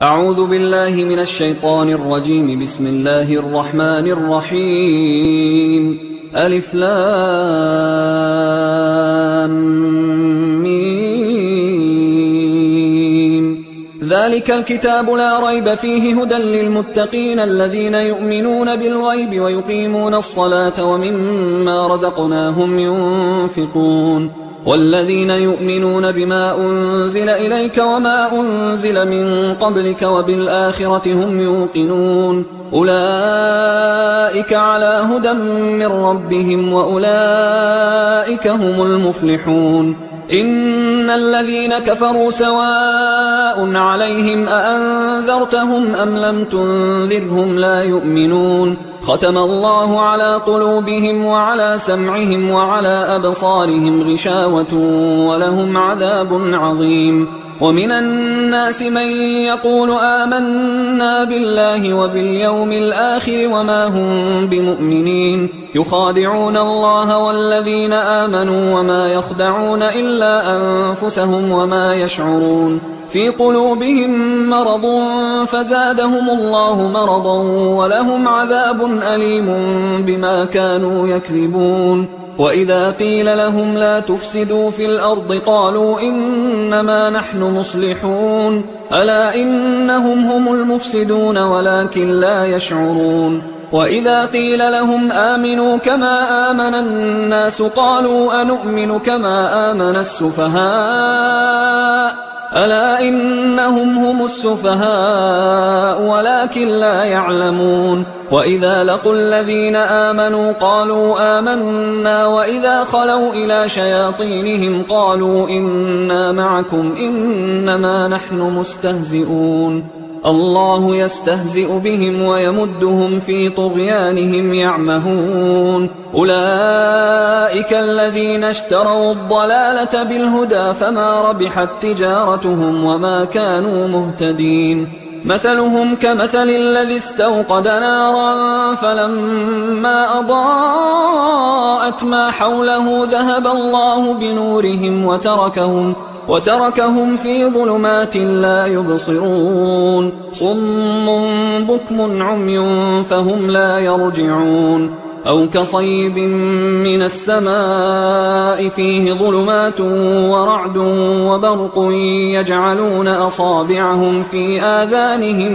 أعوذ بالله من الشيطان الرجيم. بسم الله الرحمن الرحيم. ألف لام ميم. ذلك الكتاب لا ريب فيه هدى للمتقين الذين يؤمنون بالغيب ويقيمون الصلاة ومما رزقناهم ينفقون والذين يؤمنون بما أنزل إليك وما أنزل من قبلك وبالآخرة هم يوقنون أولئك على هدى من ربهم وأولئك هم المفلحون. إن الذين كفروا سواء عليهم أأنذرتهم أم لم تنذرهم لا يؤمنون. ختم الله على قلوبهم وعلى سمعهم وعلى أبصارهم غشاوة ولهم عذاب عظيم. ومن الناس من يقول آمنا بالله وباليوم الآخر وما هم بمؤمنين يخادعون الله والذين آمنوا وما يخدعون إلا أنفسهم وما يشعرون. في قلوبهم مرض فزادهم الله مرضا ولهم عذاب أليم بما كانوا يكذبون. وإذا قيل لهم لا تفسدوا في الأرض قالوا إنما نحن مصلحون ألا إنهم هم المفسدون ولكن لا يشعرون. وإذا قيل لهم آمنوا كما آمن الناس قالوا أنؤمن كما آمن السفهاء ألا إنهم هم السفهاء ولكن لا يعلمون. وإذا لقوا الذين آمنوا قالوا آمنا وإذا خلوا إلى شياطينهم قالوا إنا معكم إنما نحن مستهزئون. الله يستهزئ بهم ويمدهم في طغيانهم يعمهون. أولئك الذين اشتروا الضلالة بالهدى فما ربحت تجارتهم وما كانوا مهتدين. مثلهم كمثل الذي استوقد نارا فلما أضاءت ما حوله ذهب الله بنورهم وتركهم في ظلمات لا يبصرون. صم بكم عمي فهم لا يرجعون. أو كصيب من السماء فيه ظلمات ورعد وبرق يجعلون أصابعهم في آذانهم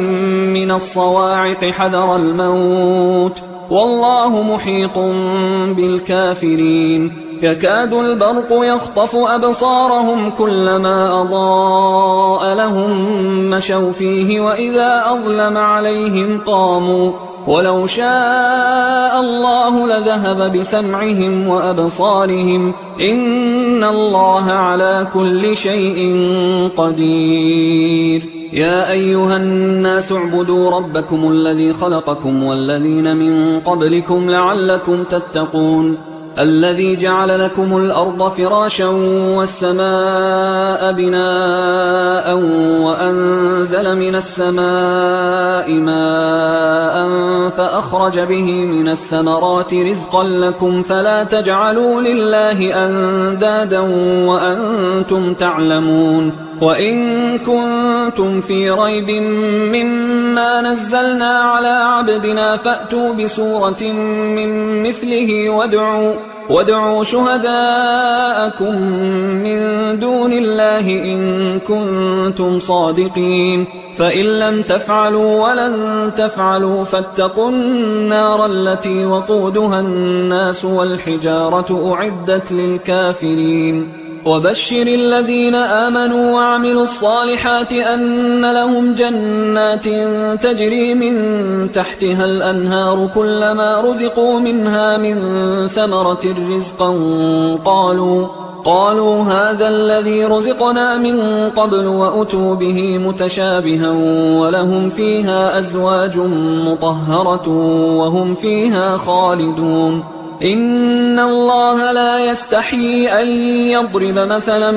من الصواعق حذر الموت والله محيط بالكافرين. يكاد البرق يخطف أبصارهم كلما أضاء لهم مشوا فيه وإذا أظلم عليهم قاموا ولو شاء الله لذهب بسمعهم وأبصارهم إن الله على كل شيء قدير. يا أيها الناس اعبدوا ربكم الذي خلقكم والذين من قبلكم لعلكم تتقون. الذي جعل لكم الأرض فراشا والسماء بناء وأنزل من السماء ماء فأخرج به من الثمرات رزقا لكم فلا تجعلوا لله أندادا وأنتم تعلمون. وإن كنتم في ريب مما نزلنا على عبدنا فأتوا بسورة من مثله وادعوا شهداءكم من دون الله إن كنتم صادقين. فإن لم تفعلوا ولن تفعلوا فاتقوا النار التي وقودها الناس والحجارة أعدت للكافرين. وبشر الذين آمنوا وعملوا الصالحات أن لهم جنات تجري من تحتها الأنهار كلما رزقوا منها من ثمرة رزقا قالوا هذا الذي رزقنا من قبل وأتوا به متشابها ولهم فيها أزواج مطهرة وهم فيها خالدون. إن الله لا يستحيي أن يضرب مثلا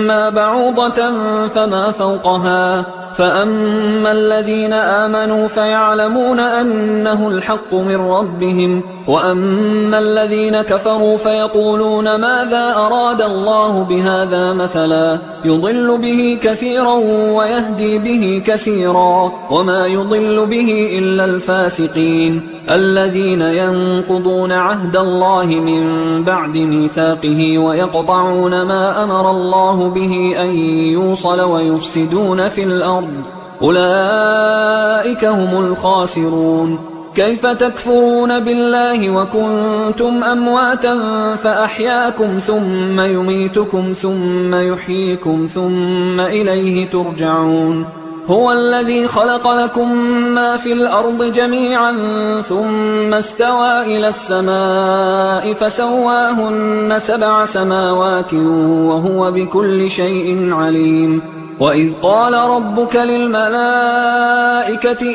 ما بعوضة فما فوقها فأما الذين آمنوا فيعلمون أنه الحق من ربهم، وأما الذين كفروا فيقولون ماذا أراد الله بهذا مثلا يضل به كثيرا ويهدي به كثيرا وما يضل به إلا الفاسقين الذين ينقضون عهد الله من بعد ميثاقه ويقطعون ما أمر الله به أن يوصل ويفسدون في الأرض أولئك هم الخاسرون. كيف تكفرون بالله وكنتم أمواتا فأحياكم ثم يميتكم ثم يحييكم ثم إليه ترجعون. هو الذي خلق لكم ما في الأرض جميعا ثم استوى إلى السماء فسواهن 7 سماوات وهو بكل شيء عليم. وإذ قال ربك للملائكة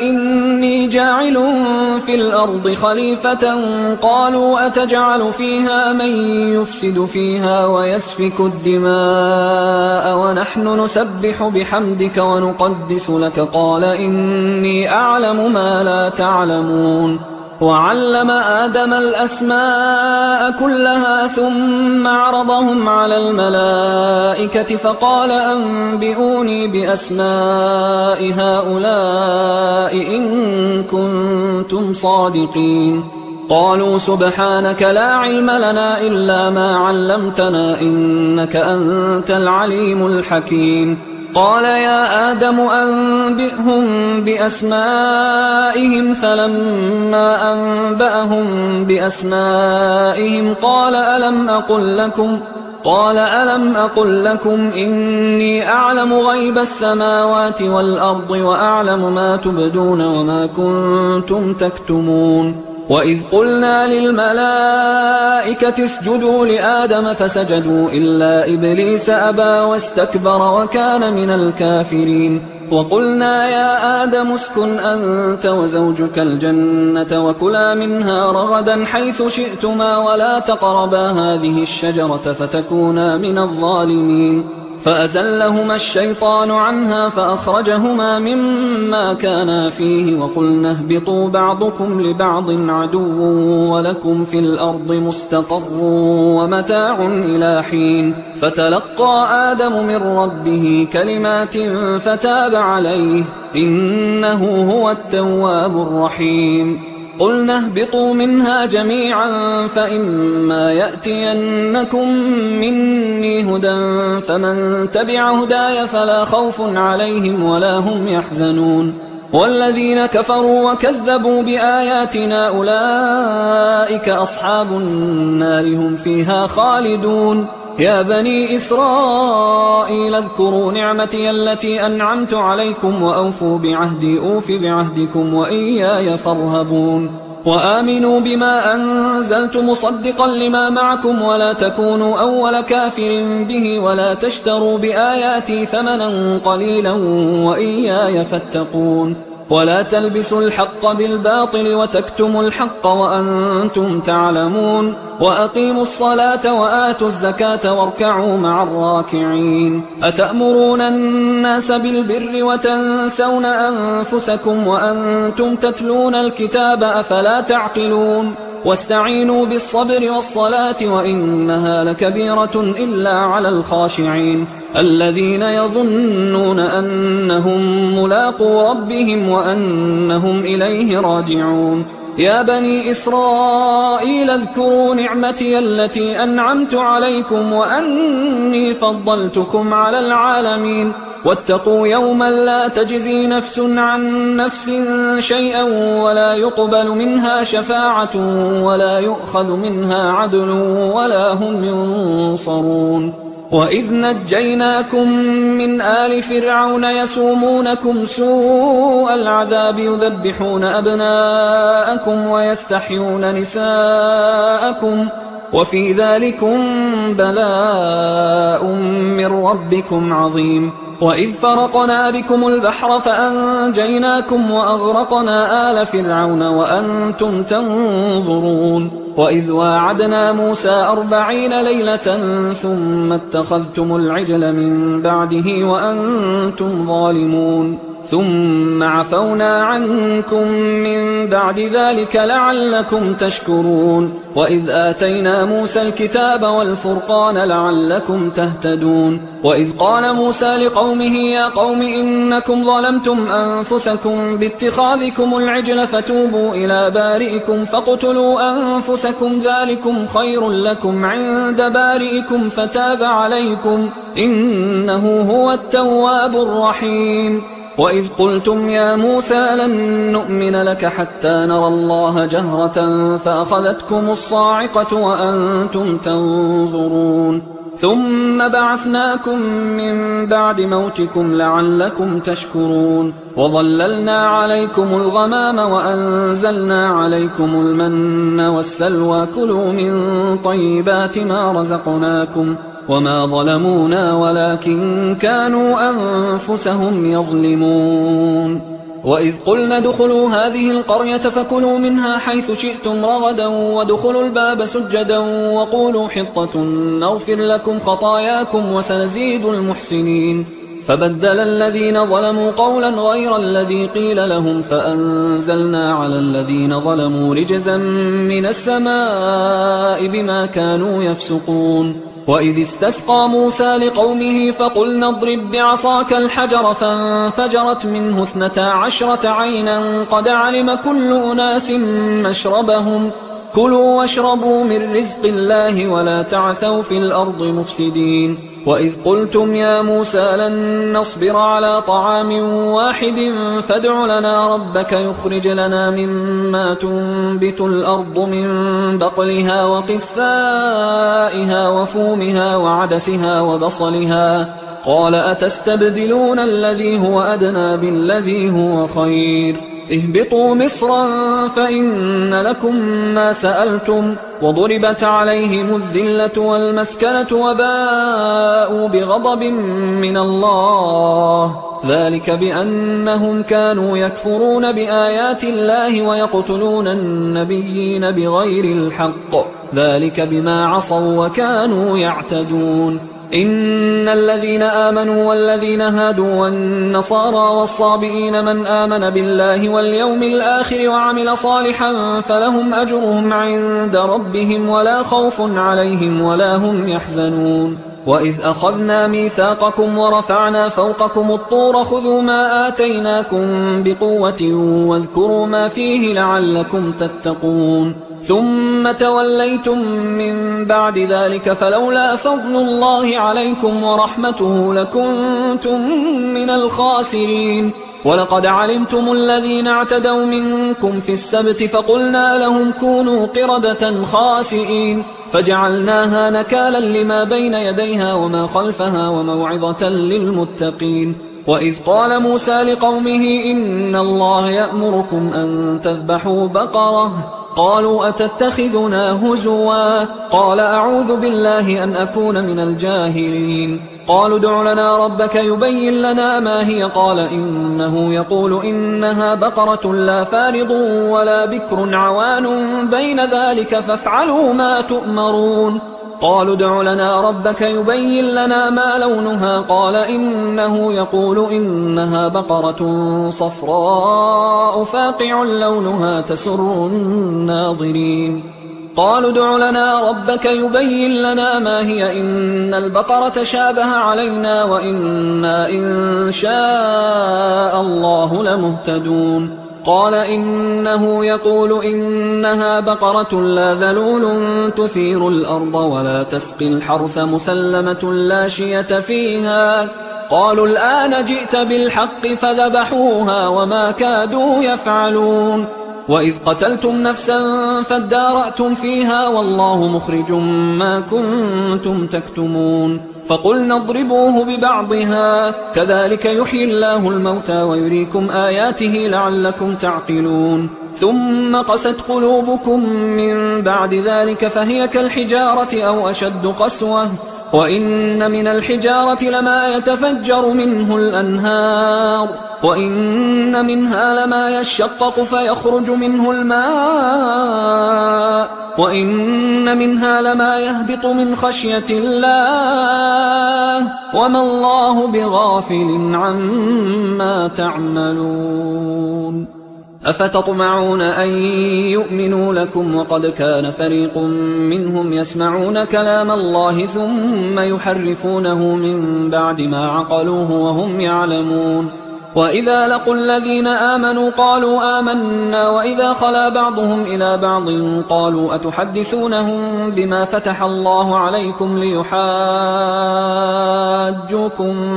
إني جاعل في الأرض خليفة قالوا أتجعل فيها من يفسد فيها ويسفك الدماء ونحن نسبح بحمدك ونقدس لك قال إني أعلم ما لا تعلمون. وعلم آدم الأسماء كلها ثم عرضهم على الملائكة فقال أنبئوني بأسماء هؤلاء إن كنتم صادقين. قالوا سبحانك لا علم لنا إلا ما علمتنا إنك أنت العليم الحكيم. قال يا آدم أنبئهم بأسمائهم فلما أنبأهم بأسمائهم قال ألم أقل لكم إني أعلم غيب السماوات والأرض وأعلم ما تبدون وما كنتم تكتمون. وإذ قلنا للملائكة اسجدوا لآدم فسجدوا إلا إبليس أبى واستكبر وكان من الكافرين. وقلنا يا آدم اسكن أنت وزوجك الجنة وكلا منها رغدا حيث شئتما ولا تقربا هذه الشجرة فتكونا من الظالمين. فأزلهما الشيطان عنها فأخرجهما مما كانا فيه وقلنا اهبطوا بعضكم لبعض عدو ولكم في الأرض مستقر ومتاع إلى حين. فتلقى آدم من ربه كلمات فتاب عليه إنه هو التواب الرحيم. قلنا اهبطوا منها جميعا فإما يأتينكم مني هدى فمن تبع هداي فلا خوف عليهم ولا هم يحزنون. والذين كفروا وكذبوا بآياتنا أولئك أصحاب النار هم فيها خالدون. يا بني إسرائيل اذكروا نعمتي التي أنعمت عليكم وأوفوا بعهدي أوف بعهدكم وإياي فارهبون. وآمنوا بما أنزلت مصدقا لما معكم ولا تكونوا أول كافر به ولا تشتروا بآياتي ثمنا قليلا وإياي فاتقون. ولا تلبسوا الحق بالباطل وتكتموا الحق وأنتم تعلمون. وأقيموا الصلاة وآتوا الزكاة واركعوا مع الراكعين. أتأمرون الناس بالبر وتنسون أنفسكم وأنتم تتلون الكتاب أفلا تعقلون. واستعينوا بالصبر والصلاة وإنها لكبيرة إلا على الخاشعين الذين يظنون أنهم ملاقو ربهم وأنهم إليه راجعون. يا بني إسرائيل اذكروا نعمتي التي أنعمت عليكم وأني فضلتكم على العالمين. واتقوا يوما لا تجزي نفس عن نفس شيئا ولا يقبل منها شفاعة ولا يؤخذ منها عدل ولا هم ينصرون. وإذ نجيناكم من آل فرعون يسومونكم سوء العذاب يذبحون أبناءكم ويستحيون نساءكم وفي ذلكم بلاء من ربكم عظيم. وإذ فرقنا بكم البحر فأنجيناكم وأغرقنا آل فرعون وأنتم تنظرون. وإذ واعدنا موسى 40 ليلة ثم اتخذتم العجل من بعده وأنتم ظالمون. ثم عفونا عنكم من بعد ذلك لعلكم تشكرون وإذ آتينا موسى الكتاب والفرقان لعلكم تهتدون وإذ قال موسى لقومه يا قوم إنكم ظلمتم أنفسكم باتخاذكم العجل فتوبوا إلى بارئكم فاقتلوا أنفسكم ذلكم خير لكم عند بارئكم فتاب عليكم إنه هو التواب الرحيم وإذ قلتم يا موسى لن نؤمن لك حتى نرى الله جهرة فأخذتكم الصاعقة وأنتم تنظرون ثم بعثناكم من بعد موتكم لعلكم تشكرون وظللنا عليكم الغمام وأنزلنا عليكم المن والسلوى كلوا من طيبات ما رزقناكم وما ظلمونا ولكن كانوا أنفسهم يظلمون وإذ قلنا ادخلوا هذه القرية فكلوا منها حيث شئتم رغدا وادخلوا الباب سجدا وقولوا حطة نغفر لكم خطاياكم وسنزيد المحسنين فبدل الذين ظلموا قولا غير الذي قيل لهم فأنزلنا على الذين ظلموا رجزا من السماء بما كانوا يفسقون وإذ استسقى موسى لقومه فقلنا اضرب بعصاك الحجر فانفجرت منه 12 عينا قد علم كل أناس مشربهم كلوا واشربوا من رزق الله ولا تعثوا في الأرض مفسدين وإذ قلتم يا موسى لن نصبر على طعام واحد فادع لنا ربك يخرج لنا مما تنبت الأرض من بقلها وقثائها وفومها وعدسها وبصلها قال أتستبدلون الذي هو أدنى بالذي هو خير اهبطوا مصرا فإن لكم ما سألتم وضربت عليهم الذلة والمسكنة وباءوا بغضب من الله ذلك بأنهم كانوا يكفرون بآيات الله ويقتلون النبيين بغير الحق ذلك بما عصوا وكانوا يعتدون إن الذين آمنوا والذين هادوا والنصارى والصابئين من آمن بالله واليوم الآخر وعمل صالحا فلهم أجرهم عند ربهم ولا خوف عليهم ولا هم يحزنون وإذ أخذنا ميثاقكم ورفعنا فوقكم الطور خذوا ما آتيناكم بقوة واذكروا ما فيه لعلكم تتقون ثم توليتم من بعد ذلك فلولا فضل الله عليكم ورحمته لكنتم من الخاسرين ولقد علمتم الذين اعتدوا منكم في السبت فقلنا لهم كونوا قردة خاسئين فجعلناها نكالا لما بين يديها وما خلفها وموعظة للمتقين وإذ قال موسى لقومه إن الله يأمركم أن تذبحوا بقرة قالوا أتتخذنا هزوا قال أعوذ بالله أن أكون من الجاهلين قالوا ادع لنا ربك يبين لنا ما هي قال إنه يقول إنها بقرة لا فارض ولا بكر عوان بين ذلك فافعلوا ما تؤمرون قالوا ادع لنا ربك يبين لنا ما لونها قال إنه يقول إنها بقرة صفراء فاقع لونها تسر الناظرين قالوا ادع لنا ربك يبين لنا ما هي إن البقرة شابه علينا وإنا إن شاء الله لمهتدون قال إنه يقول إنها بقرة لا ذلول تثير الأرض ولا تسقي الحرث مسلمة لا شية فيها قالوا الآن جئت بالحق فذبحوها وما كادوا يفعلون وإذ قتلتم نفسا فادارأتم فيها والله مخرج ما كنتم تكتمون فقلنا اضربوه ببعضها كذلك يحيي الله الموتى ويريكم آياته لعلكم تعقلون ثم قست قلوبكم من بعد ذلك فهي كالحجارة أو أشد قسوة وإن من الحجارة لما يتفجر منه الأنهار وإن منها لما يشقق فيخرج منه الماء وإن منها لما يهبط من خشية الله وما الله بغافل عما تعملون أفتطمعون أن يؤمنوا لكم وقد كان فريق منهم يسمعون كلام الله ثم يحرفونه من بعد ما عقلوه وهم يعلمون وإذا لقوا الذين آمنوا قالوا آمنا وإذا خلا بعضهم إلى بعض قالوا أتحدثونهم بما فتح الله عليكم ليحاجوكم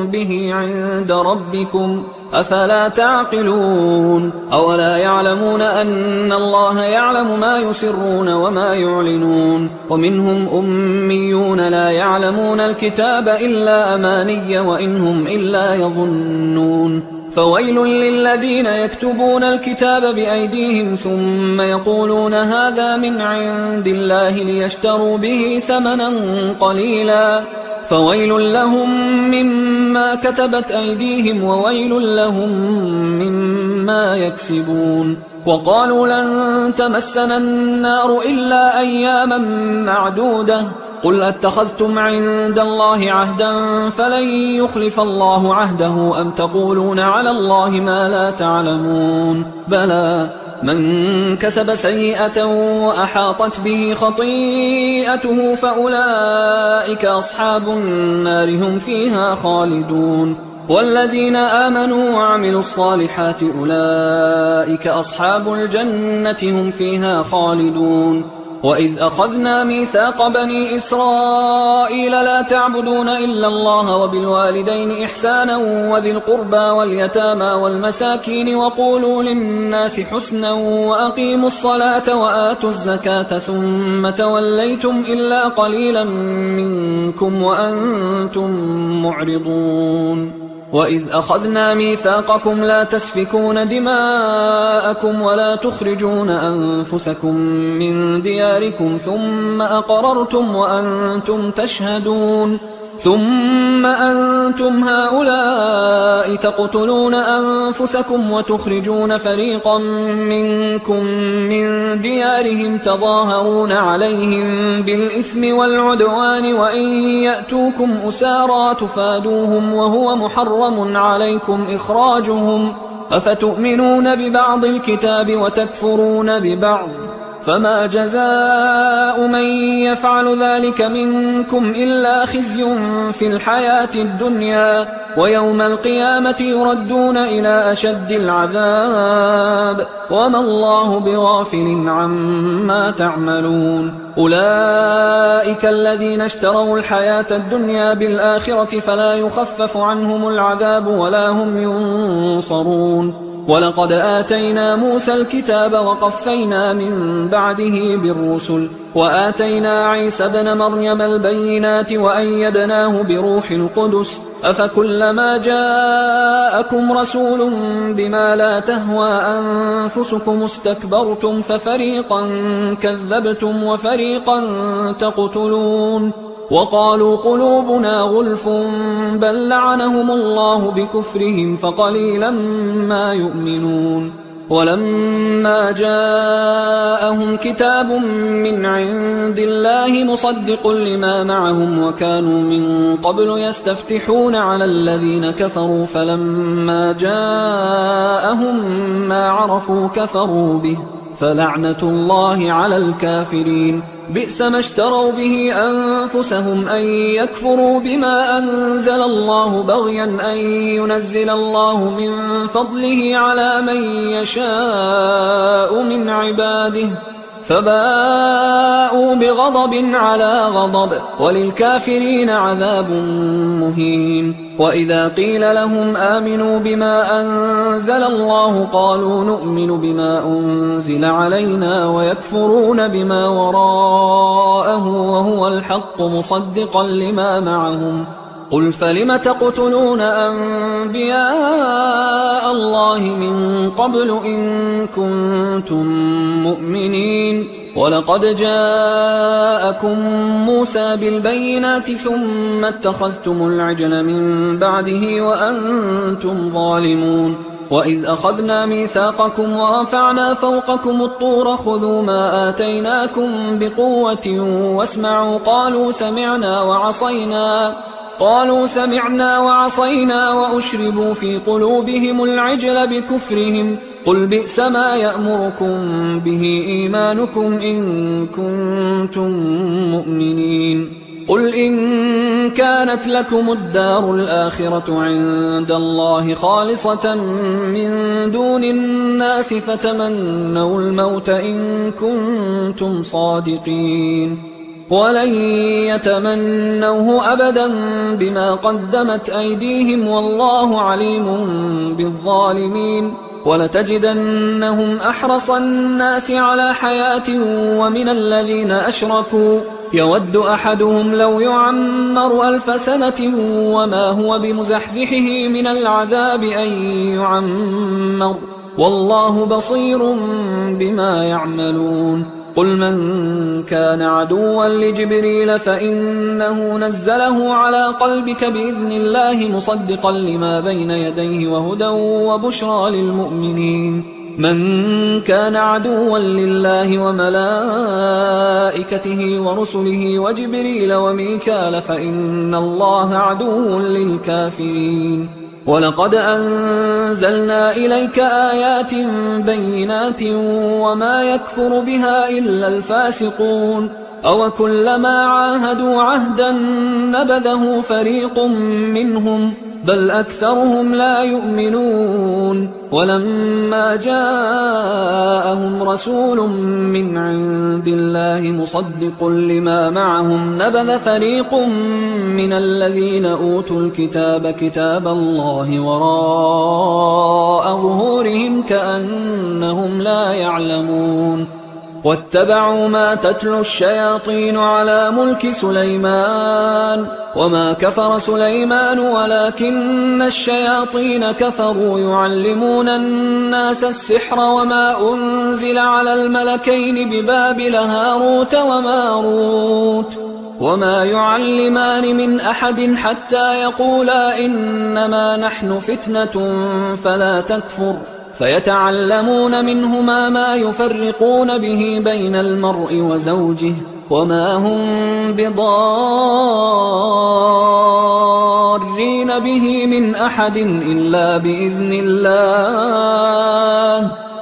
به عند ربكم أفلا تعقلون أولا يعلمون أن الله يعلم ما يسرون وما يعلنون ومنهم أميون لا يعلمون الكتاب إلا أماني وإنهم إلا يظنون فويل للذين يكتبون الكتاب بأيديهم ثم يقولون هذا من عند الله ليشتروا به ثمنا قليلا فويل لهم مما كتبت أيديهم وويل لهم مما يكسبون وقالوا لن تمسنا النار إلا أياما معدودة قل أتخذتم عند الله عهدا فلن يخلف الله عهده أم تقولون على الله ما لا تعلمون بلى من كسب سيئة وأحاطت به خطيئته فأولئك أصحاب النار هم فيها خالدون والذين آمنوا وعملوا الصالحات أولئك أصحاب الجنة هم فيها خالدون وإذ أخذنا ميثاق بني إسرائيل لا تعبدون إلا الله وبالوالدين إحسانا وذي القربى واليتامى والمساكين وقولوا للناس حسنا وأقيموا الصلاة وآتوا الزكاة ثم توليتم إلا قليلا منكم وأنتم معرضون وإذ أخذنا ميثاقكم لا تسفكون دماءكم ولا تخرجون أنفسكم من دياركم ثم أقررتم وأنتم تشهدون ثم أنتم هؤلاء تقتلون أنفسكم وتخرجون فريقا منكم من ديارهم تظاهرون عليهم بالإثم والعدوان وإن يأتوكم أسارى تفادوهم وهو محرم عليكم إخراجهم أفتؤمنون ببعض الكتاب وتكفرون ببعض فما جزاء من يفعل ذلك منكم إلا خزي في الحياة الدنيا ويوم القيامة يردون إلى أشد العذاب وما الله بغافل عما تعملون أولئك الذين اشتروا الحياة الدنيا بالآخرة فلا يخفف عنهم العذاب ولا هم ينصرون ولقد آتينا موسى الكتاب وقفينا من بعده بالرسل وآتينا عيسى ابن مريم البينات وأيدناه بروح القدس أفكلما جاءكم رسول بما لا تهوى أنفسكم استكبرتم ففريقا كذبتم وفريقا تقتلون وقالوا قلوبنا غلف بل لعنهم الله بكفرهم فقليلا ما يؤمنون ولما جاءهم كتاب من عند الله مصدق لما معهم وكانوا من قبل يستفتحون على الذين كفروا فلما جاءهم ما عرفوا كفروا به فلعنة الله على الكافرين بئس ما اشتروا به أنفسهم أن يكفروا بما أنزل الله بغيا أن ينزل الله من فضله على من يشاء من عباده فباءوا بغضب على غضب وللكافرين عذاب مهين وإذا قيل لهم آمنوا بما أنزل الله قالوا نؤمن بما أنزل علينا ويكفرون بما وراءه وهو الحق مصدقا لما معهم قل فلم تقتلون أنبياء الله من قبل إن كنتم مؤمنين ولقد جاءكم موسى بالبينات ثم اتخذتم العجل من بعده وأنتم ظالمون وإذ أخذنا ميثاقكم ورفعنا فوقكم الطور خذوا ما آتيناكم بقوة واسمعوا قالوا سمعنا وعصينا وأشربوا في قلوبهم العجل بكفرهم قل بئس ما يأمركم به إيمانكم إن كنتم مؤمنين قل إن كانت لكم الدار الآخرة عند الله خالصة من دون الناس فتمنوا الموت إن كنتم صادقين ولن يتمنوه أبدا بما قدمت أيديهم والله عليم بالظالمين ولتجدنهم أحرص الناس على حياة ومن الذين أشركوا يود أحدهم لو يعمر 1000 سنة وما هو بمزحزحه من العذاب أن يعمر والله بصير بما يعملون قل من كان عدوا لجبريل فإنه نزله على قلبك بإذن الله مصدقا لما بين يديه وهدى وبشرى للمؤمنين من كان عدوا لله وملائكته ورسله وجبريل وميكال فإن الله عدو للكافرين ولقد أنزلنا إليك آيات بينات وما يكفر بها إلا الفاسقون أو كلما عاهدوا عهدا نبذه فريق منهم بل أكثرهم لا يؤمنون ولما جاءهم رسول من عند الله مصدق لما معهم نبذ فريق من الذين أوتوا الكتاب كتاب الله وراء ظهورهم كأنهم لا يعلمون واتبعوا ما تتلو الشياطين على ملك سليمان وما كفر سليمان ولكن الشياطين كفروا يعلمون الناس السحر وما أنزل على الملكين ببابل هاروت وماروت وما يعلمان من أحد حتى يقولا إنما نحن فتنة فلا تكفر فيتعلمون منهما ما يفرقون به بين المرء وزوجه وما هم بضارين به من أحد إلا بإذن الله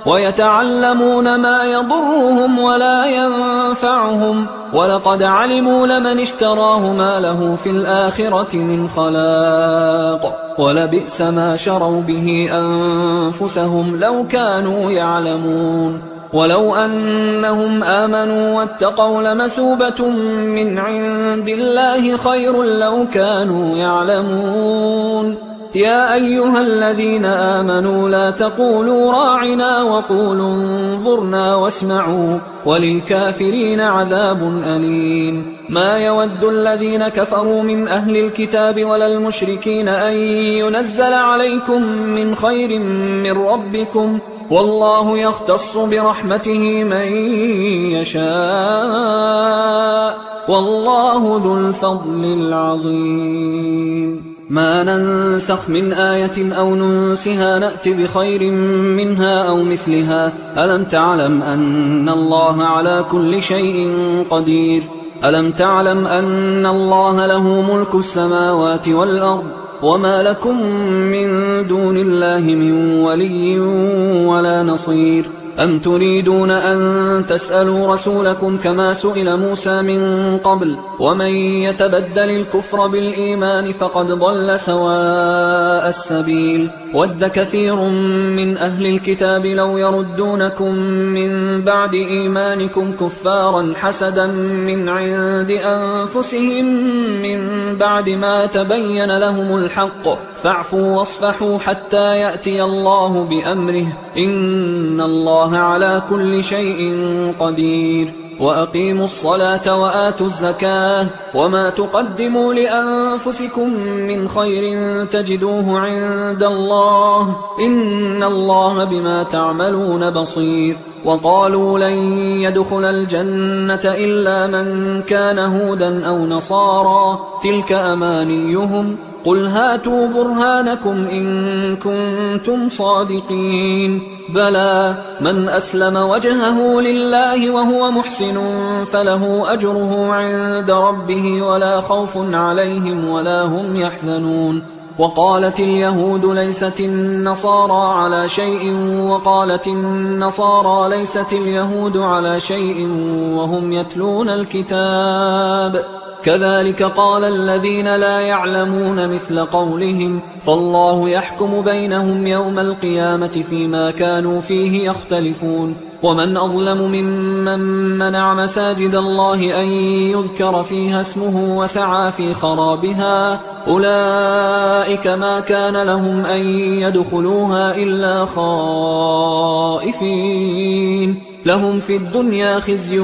ويتعلمون ما يضرهم ولا ينفعهم ولقد علموا لمن اشتراه ما له في الآخرة من خلاق ولبئس ما شروا به أنفسهم لو كانوا يعلمون ولو أنهم آمنوا واتقوا لمثوبة من عند الله خير لو كانوا يعلمون يا أيها الذين آمنوا لا تقولوا راعنا وقولوا انظرنا واسمعوا وللكافرين عذاب أليم ما يود الذين كفروا من أهل الكتاب ولا المشركين أن ينزل عليكم من خير من ربكم والله يختص برحمته من يشاء والله ذو الفضل العظيم ما ننسخ من آية أو ننسها نأت بخير منها أو مثلها ألم تعلم أن الله على كل شيء قدير ألم تعلم أن الله له ملك السماوات والأرض وما لكم من دون الله من ولي ولا نصير أم تريدون أن تسألوا رسولكم كما سئل موسى من قبل ومن يتبدل الكفر بالإيمان فقد ضل سواء السبيل ود كثير من أهل الكتاب لو يردونكم من بعد إيمانكم كفارا حسدا من عند أنفسهم من بعد ما تبين لهم الحق فاعفوا واصفحوا حتى يأتي الله بأمره إن الله على كل شيء قدير وأقيموا الصلاة وآتوا الزكاة وما تقدموا لأنفسكم من خير تجدوه عند الله إن الله بما تعملون بصير وقالوا لن يدخل الجنة إلا من كان هودا أو نصارى تلك أمانيهم قل هاتوا برهانكم إن كنتم صادقين بلى من أسلم وجهه لله وهو محسن فله أجره عند ربه ولا خوف عليهم ولا هم يحزنون وقالت اليهود ليست النصارى على شيء وقالت النصارى ليست اليهود على شيء وهم يتلون الكتاب كذلك قال الذين لا يعلمون مثل قولهم فالله يحكم بينهم يوم القيامة فيما كانوا فيه يختلفون ومن أظلم ممن منع مساجد الله أن يذكر فيها اسمه وسعى في خرابها أولئك ما كان لهم أن يدخلوها إلا خائفين لهم في الدنيا خزي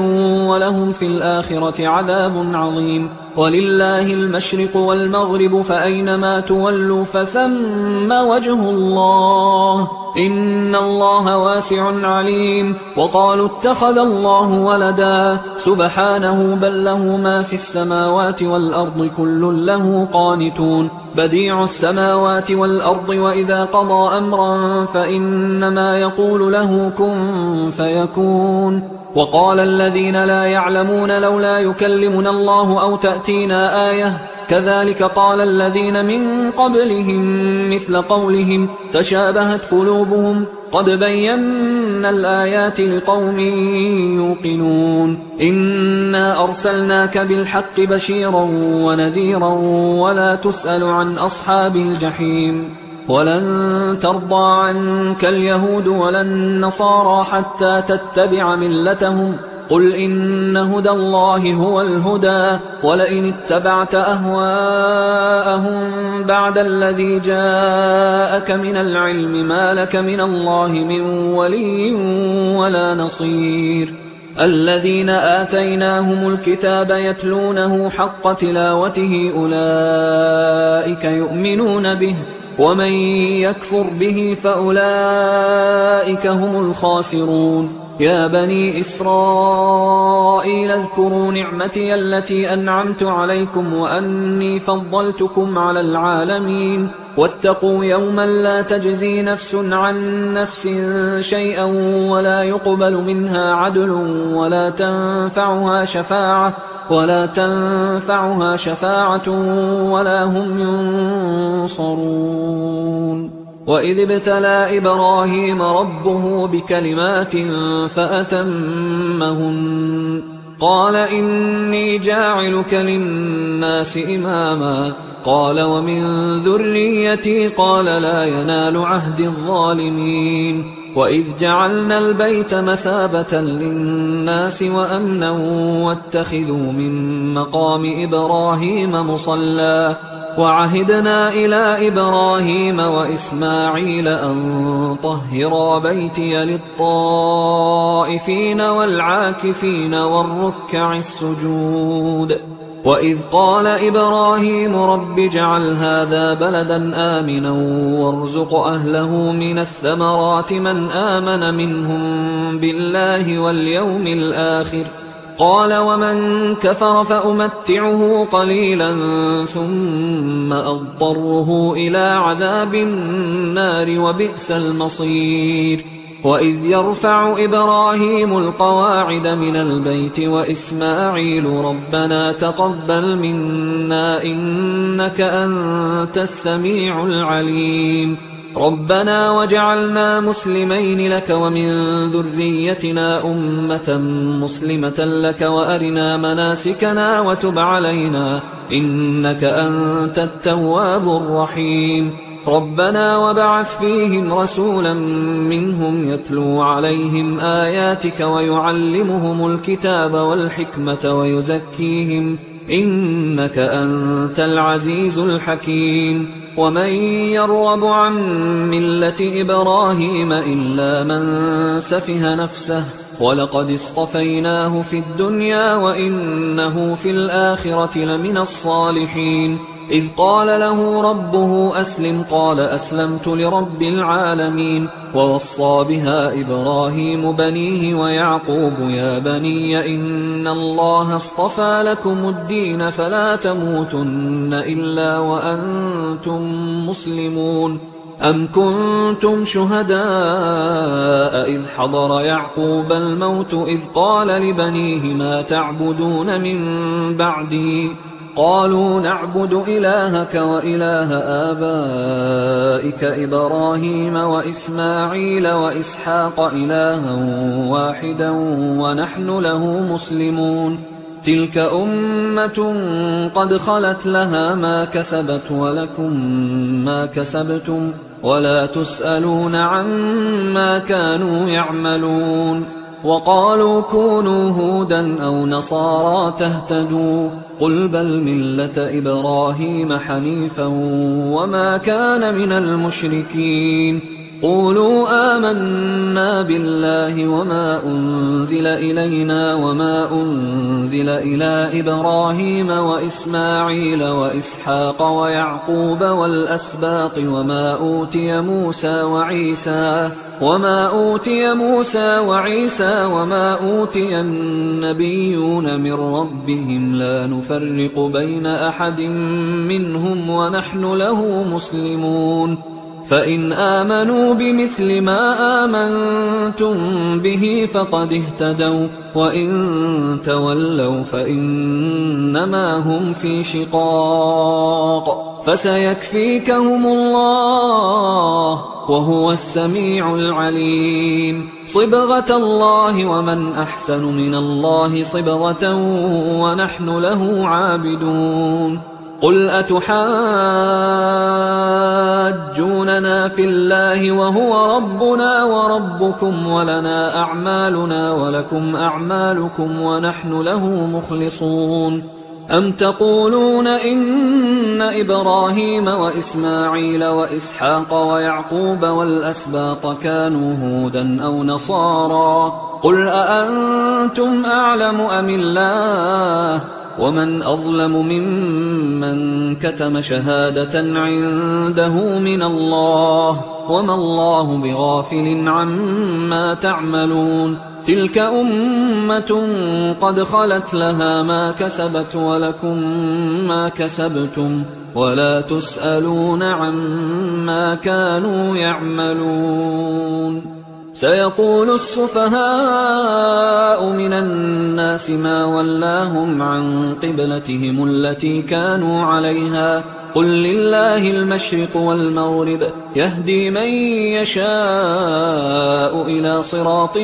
ولهم في الآخرة عذاب عظيم ولله المشرق والمغرب فأينما تولوا فثم وجه الله إن الله واسع عليم وقالوا اتخذ الله ولدا سبحانه بل له ما في السماوات والأرض كل له قانتون بديع السماوات والأرض وإذا قضى أمرا فإنما يقول له كن فيكون وقال الذين لا يعلمون لولا يكلمنا الله أو تأتينا آية كذلك قال الذين من قبلهم مثل قولهم تشابهت قلوبهم قد بينا الآيات لقوم يوقنون إنا أرسلناك بالحق بشيرا ونذيرا ولا تسأل عن أصحاب الجحيم ولن ترضى عنك اليهود ولا النصارى حتى تتبع ملتهم قل إن هدى الله هو الهدى ولئن اتبعت أهواءهم بعد الذي جاءك من العلم ما لك من الله من ولي ولا نصير الذين آتيناهم الكتاب يتلونه حق تلاوته أولئك يؤمنون به ومن يكفر به فأولئك هم الخاسرون يا بني إسرائيل اذكروا نعمتي التي أنعمت عليكم وأني فضلتكم على العالمين واتقوا يوما لا تجزي نفس عن نفس شيئا ولا يقبل منها عدل ولا تنفعها شفاعة ولا هم ينصرون وإذ ابتلى إبراهيم ربه بكلمات فأتمهن قال إني جاعلك للناس إماما قال ومن ذريتي قال لا ينال عهد الظالمين وإذ جعلنا البيت مثابة للناس وأمنا واتخذوا من مقام إبراهيم مصلى وعهدنا إلى إبراهيم وإسماعيل أن طهرا بيتي للطائفين والعاكفين والركع السجود وإذ قال إبراهيم رب اجعل هذا بلدا آمنا وارزق أهله من الثمرات من آمن منهم بالله واليوم الآخر قال ومن كفر فأمتعه قليلا ثم أضطره إلى عذاب النار وبئس المصير وإذ يرفع إبراهيم القواعد من البيت وإسماعيل ربنا تقبل منا إنك أنت السميع العليم ربنا وجعلنا مسلمين لك ومن ذريتنا أمة مسلمة لك وأرنا مناسكنا وتب علينا إنك أنت التواب الرحيم ربنا وابعث فيهم رسولا منهم يتلو عليهم آياتك ويعلمهم الكتاب والحكمة ويزكيهم إنك أنت العزيز الحكيم ومن يرغب عن ملة إبراهيم إلا من سفه نفسه ولقد اصطفيناه في الدنيا وإنه في الآخرة لمن الصالحين إذ قال له ربه أسلم قال أسلمت لرب العالمين. ووصى بها إبراهيم بنيه ويعقوب يا بني إن الله اصطفى لكم الدين فلا تموتن إلا وأنتم مسلمون. أم كنتم شهداء إذ حضر يعقوب الموت إذ قال لبنيه ما تعبدون من بعدي قالوا نعبد إلهك وإله آبائك إبراهيم وإسماعيل وإسحاق إلها واحدا ونحن له مسلمون. تلك أمة قد خلت لها ما كسبت ولكم ما كسبتم ولا تسألون عما كانوا يعملون. وقالوا كونوا هودا أو نصارى تهتدوا قل بل ملة إبراهيم حنيفا وما كان من المشركين. قولوا آمنا بالله وما أنزل إلينا وما أنزل إلى إبراهيم وإسماعيل وإسحاق ويعقوب والأسباط وما أوتي موسى وعيسى وما أوتي النبيون من ربهم لا نفرق بين أحد منهم ونحن له مسلمون. فإن آمنوا بمثل ما آمنتم به فقد اهتدوا وإن تولوا فإنما هم في شقاق فسيكفيكهم الله وهو السميع العليم. صبغة الله ومن أحسن من الله صبغة ونحن له عابدون. قل أتحاجوننا في الله وهو ربنا وربكم ولنا أعمالنا ولكم أعمالكم ونحن له مخلصون. أم تقولون إن إبراهيم وإسماعيل وإسحاق ويعقوب والأسباط كانوا هودا أو نصارى قل أأنتم أعلم أم الله ومن أظلم ممن كتم شهادة عنده من الله وما الله بغافل عما تعملون. تلك أمة قد خلت لها ما كسبت ولكم ما كسبتم ولا تسألون عما كانوا يعملون. سيقول السفهاء من الناس ما ولاهم عن قبلتهم التي كانوا عليها قل لله المشرق والمغرب يهدي من يشاء إلى صراط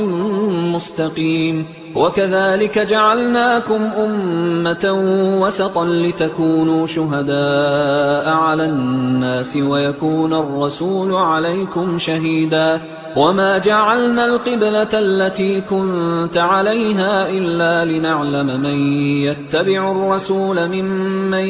مستقيم. وكذلك جعلناكم أمة وسطا لتكونوا شهداء على الناس ويكون الرسول عليكم شهيدا. وما جعلنا القبلة التي كنت عليها إلا لنعلم من يتبع الرسول ممن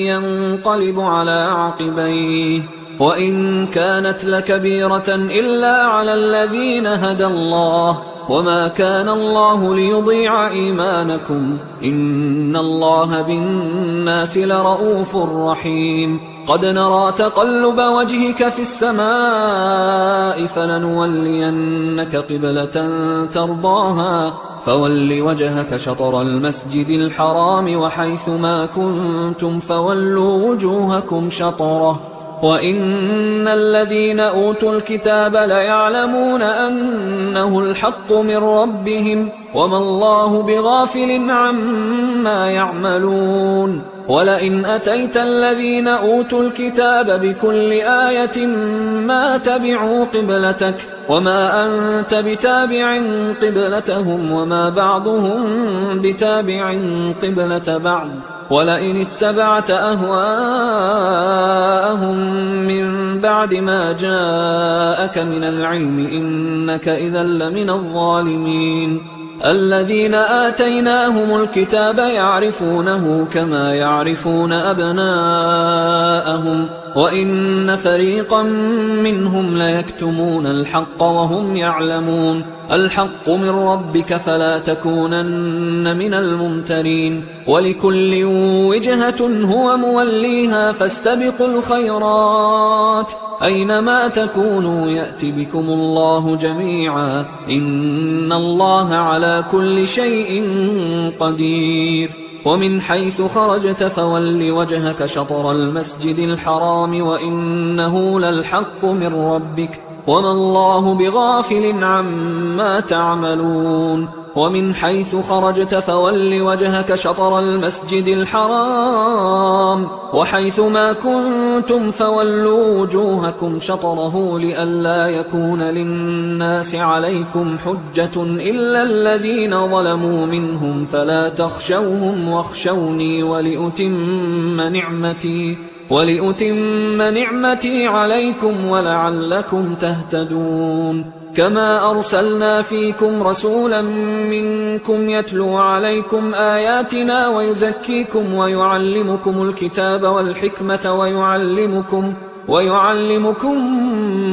ينقلب على عقبيه وإن كانت لكبيرة إلا على الذين هدى الله وما كان الله ليضيع إيمانكم إن الله بالناس لرؤوف رحيم. قد نرى تقلب وجهك في السماء فلنولينك قبلة ترضاها فول وجهك شطر المسجد الحرام وحيث ما كنتم فولوا وجوهكم شطره وإن الذين أوتوا الكتاب ليعلمون أنه الحق من ربهم وما الله بغافل عما يعملون. ولئن أتيت الذين أوتوا الكتاب بكل آية ما تبعوا قبلتك وما أنت بتابع قبلتهم وما بعضهم بتابع قبلة بعض ولئن اتبعت أهواءهم من بعد ما جاءك من العلم إنك إذا لمن الظالمين. الذين آتيناهم الكتاب يعرفونه كما يعرفون أبناءهم وإن فريقا منهم ليكتمون الحق وهم يعلمون الحق من ربك فلا تكونن من الممترين ولكل وجهة هو موليها فاستبقوا الخيرات أينما تكونوا يأت بكم الله جميعا إن الله على كل شيء قدير ومن حيث خرجت فول وجهك شطر المسجد الحرام وإنه للحق من ربك وما الله بغافل عما تعملون ومن حيث خرجت فول وجهك شطر المسجد الحرام وحيث ما كنتم فولوا وجوهكم شطره لئلا يكون للناس عليكم حجة إلا الذين ظلموا منهم فلا تخشوهم واخشوني ولأتم نعمتي عليكم ولعلكم تهتدون كما أرسلنا فيكم رسولا منكم يتلو عليكم آياتنا ويزكيكم ويعلمكم الكتاب والحكمة ويعلمكم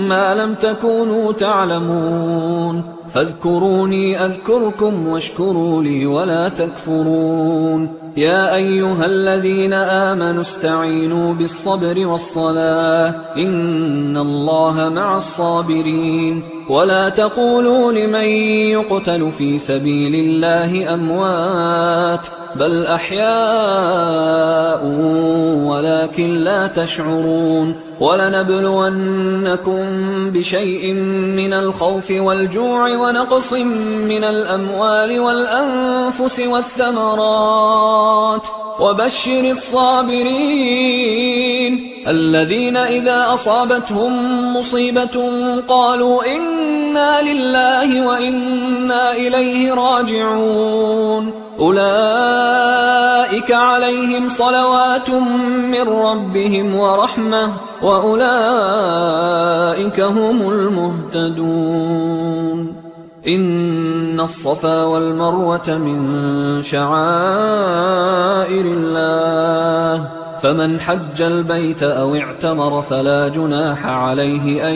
ما لم تكونوا تعلمون فاذكروني أذكركم واشكروا لي ولا تكفرون يا أيها الذين آمنوا استعينوا بالصبر والصلاة إن الله مع الصابرين ولا تقولوا لمن يقتل في سبيل الله أموات بل أحياء ولكن لا تشعرون ولنبلونكم بشيء من الخوف والجوع ونقص من الأموال والأنفس والثمرات وبشر الصابرين الذين إذا أصابتهم مصيبة قالوا إنا لله وإنا إليه راجعون أولئك عليهم صلوات من ربهم ورحمة وأولئك هم المهتدون إن الصفا والمروة من شعائر الله فمن حج البيت أو اعتمر فلا جناح عليه أن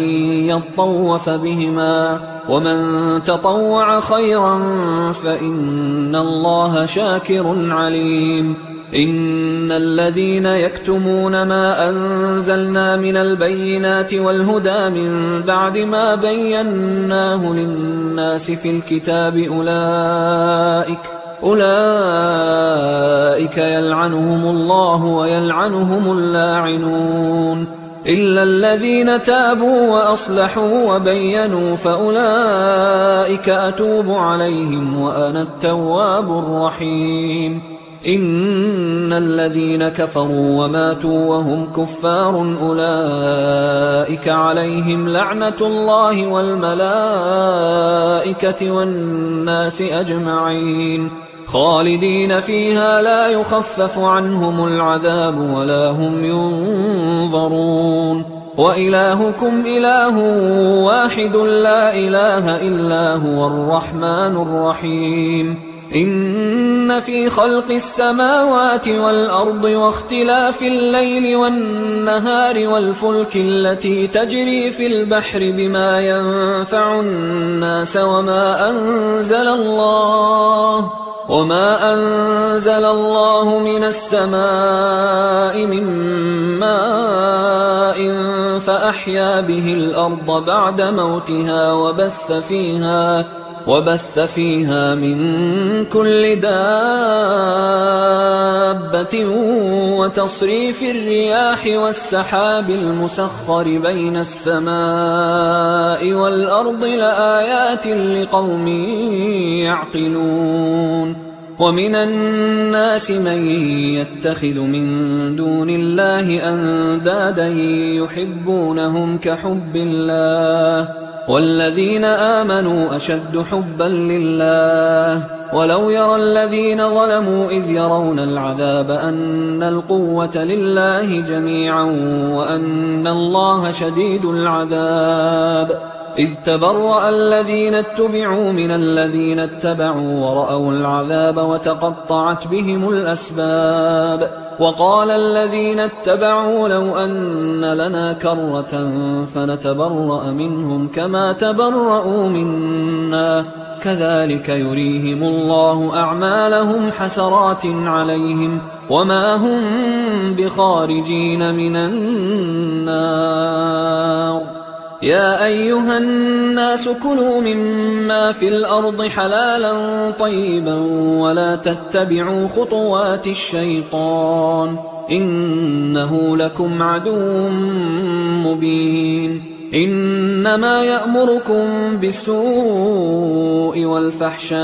يطوف بهما ومن تطوع خيرا فإن الله شاكر عليم إن الذين يكتمون ما أنزلنا من البينات والهدى من بعد ما بيناه للناس في الكتاب أولئك يلعنهم الله ويلعنهم اللاعنون إلا الذين تابوا وأصلحوا وبينوا فأولئك أتوب عليهم وأنا التواب الرحيم إن الذين كفروا وماتوا وهم كفار أولئك عليهم لعنة الله والملائكة والناس أجمعين خالدين فيها لا يخفف عنهم العذاب ولا هم ينظرون وإلهكم إله واحد لا إله إلا هو الرحمن الرحيم إن في خلق السماوات والأرض واختلاف الليل والنهار والفلك التي تجري في البحر بما ينفع الناس وما أنزل الله من السماء من ماء فأحيا به الأرض بعد موتها وبث فيها من كل دابة وتصريف الرياح والسحاب المسخر بين السماء والأرض لآيات لقوم يعقلون ومن الناس من يتخذ من دون الله أندادا يحبونهم كحب الله والذين آمنوا أشد حبا لله ولو يرى الذين ظلموا إذ يرون العذاب أن القوة لله جميعا وأن الله شديد العذاب إذ تبرأ الذين اتبعوا من الذين اتبعوا ورأوا العذاب وتقطعت بهم الأسباب وقال الذين اتبعوا لو أن لنا كرة فنتبرأ منهم كما تبرأوا منا كذلك يريهم الله أعمالهم حسرات عليهم وما هم بخارجين من النار يا أيها الناس كلوا مما في الأرض حلالا طيبا ولا تتبعوا خطوات الشيطان إنه لكم عدو مبين إنما يأمركم بالسوء والفحشاء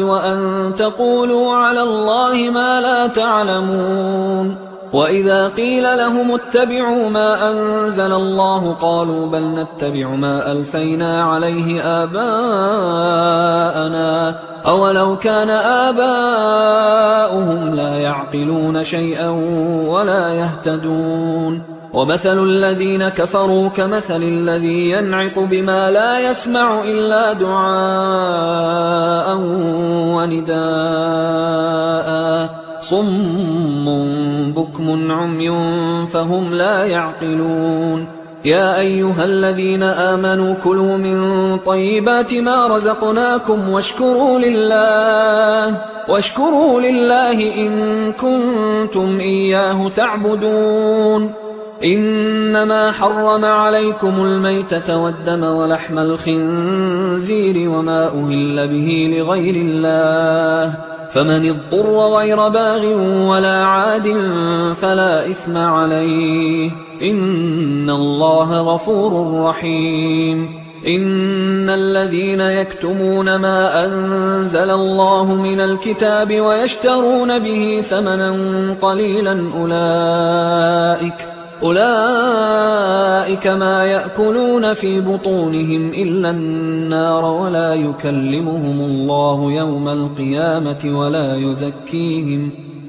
وأن تقولوا على الله ما لا تعلمون وإذا قيل لهم اتبعوا ما أنزل الله قالوا بل نتبع ما ألفينا عليه آباءنا أولو كان آباؤهم لا يعقلون شيئا ولا يهتدون ومثل الذين كفروا كمثل الذي ينعق بما لا يسمع إلا دعاء ونداء صم بكم عمي فهم لا يعقلون يا أيها الذين آمنوا كلوا من طيبات ما رزقناكم واشكروا لله إن كنتم إياه تعبدون إنما حرم عليكم الميتة والدم ولحم الخنزير وما أهل به لغير الله فمن اضطر غير باغ ولا عاد فلا إثم عليه إن الله غفور رحيم إن الذين يكتمون ما أنزل الله من الكتاب ويشترون به ثمنا قليلا أولئك ما يأكلون في بطونهم إلا النار ولا يكلمهم الله يوم القيامة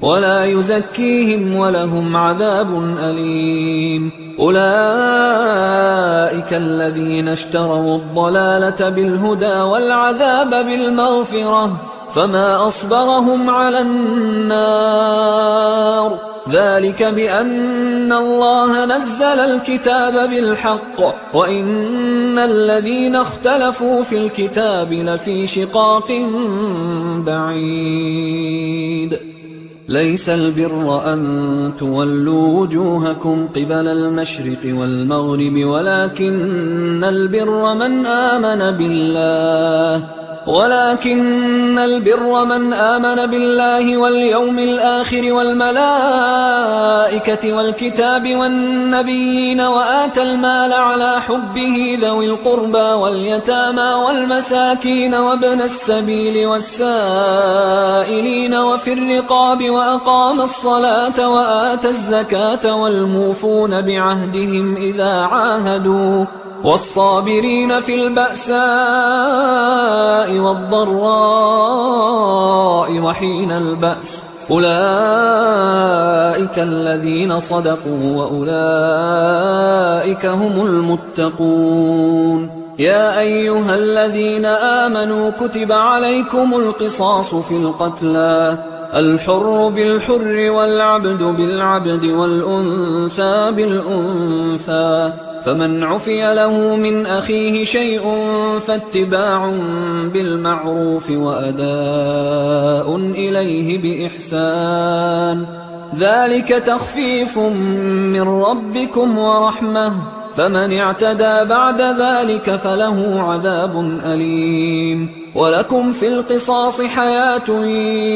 ولا يزكيهم ولهم عذاب أليم أولئك الذين اشتروا الضلالة بالهدى والعذاب بالمغفرة فما أصبرهم على النار ذلك بأن الله نزل الكتاب بالحق وإن الذين اختلفوا في الكتاب لفي شقاق بعيد ليس البر أن تولوا وجوهكم قبل المشرق والمغرب ولكن البر من آمن بالله واليوم الآخر والملائكة والكتاب والنبيين وآتى المال على حبه ذوي القربى واليتامى والمساكين وابن السبيل والسائلين وفي الرقاب وأقام الصلاة وآتى الزكاة والموفون بعهدهم إذا عاهدوا والصابرين في البأساء والضراء وحين البأس أولئك الذين صدقوا وأولئك هم المتقون يا أيها الذين آمنوا كتب عليكم القصاص في القتلى الحر بالحر والعبد بالعبد والأنثى بالأنثى فمن عفي له من أخيه شيء فاتباع بالمعروف وأداء إليه بإحسان ذلك تخفيف من ربكم ورحمة فمن اعتدى بعد ذلك فله عذاب أليم ولكم في القصاص حياة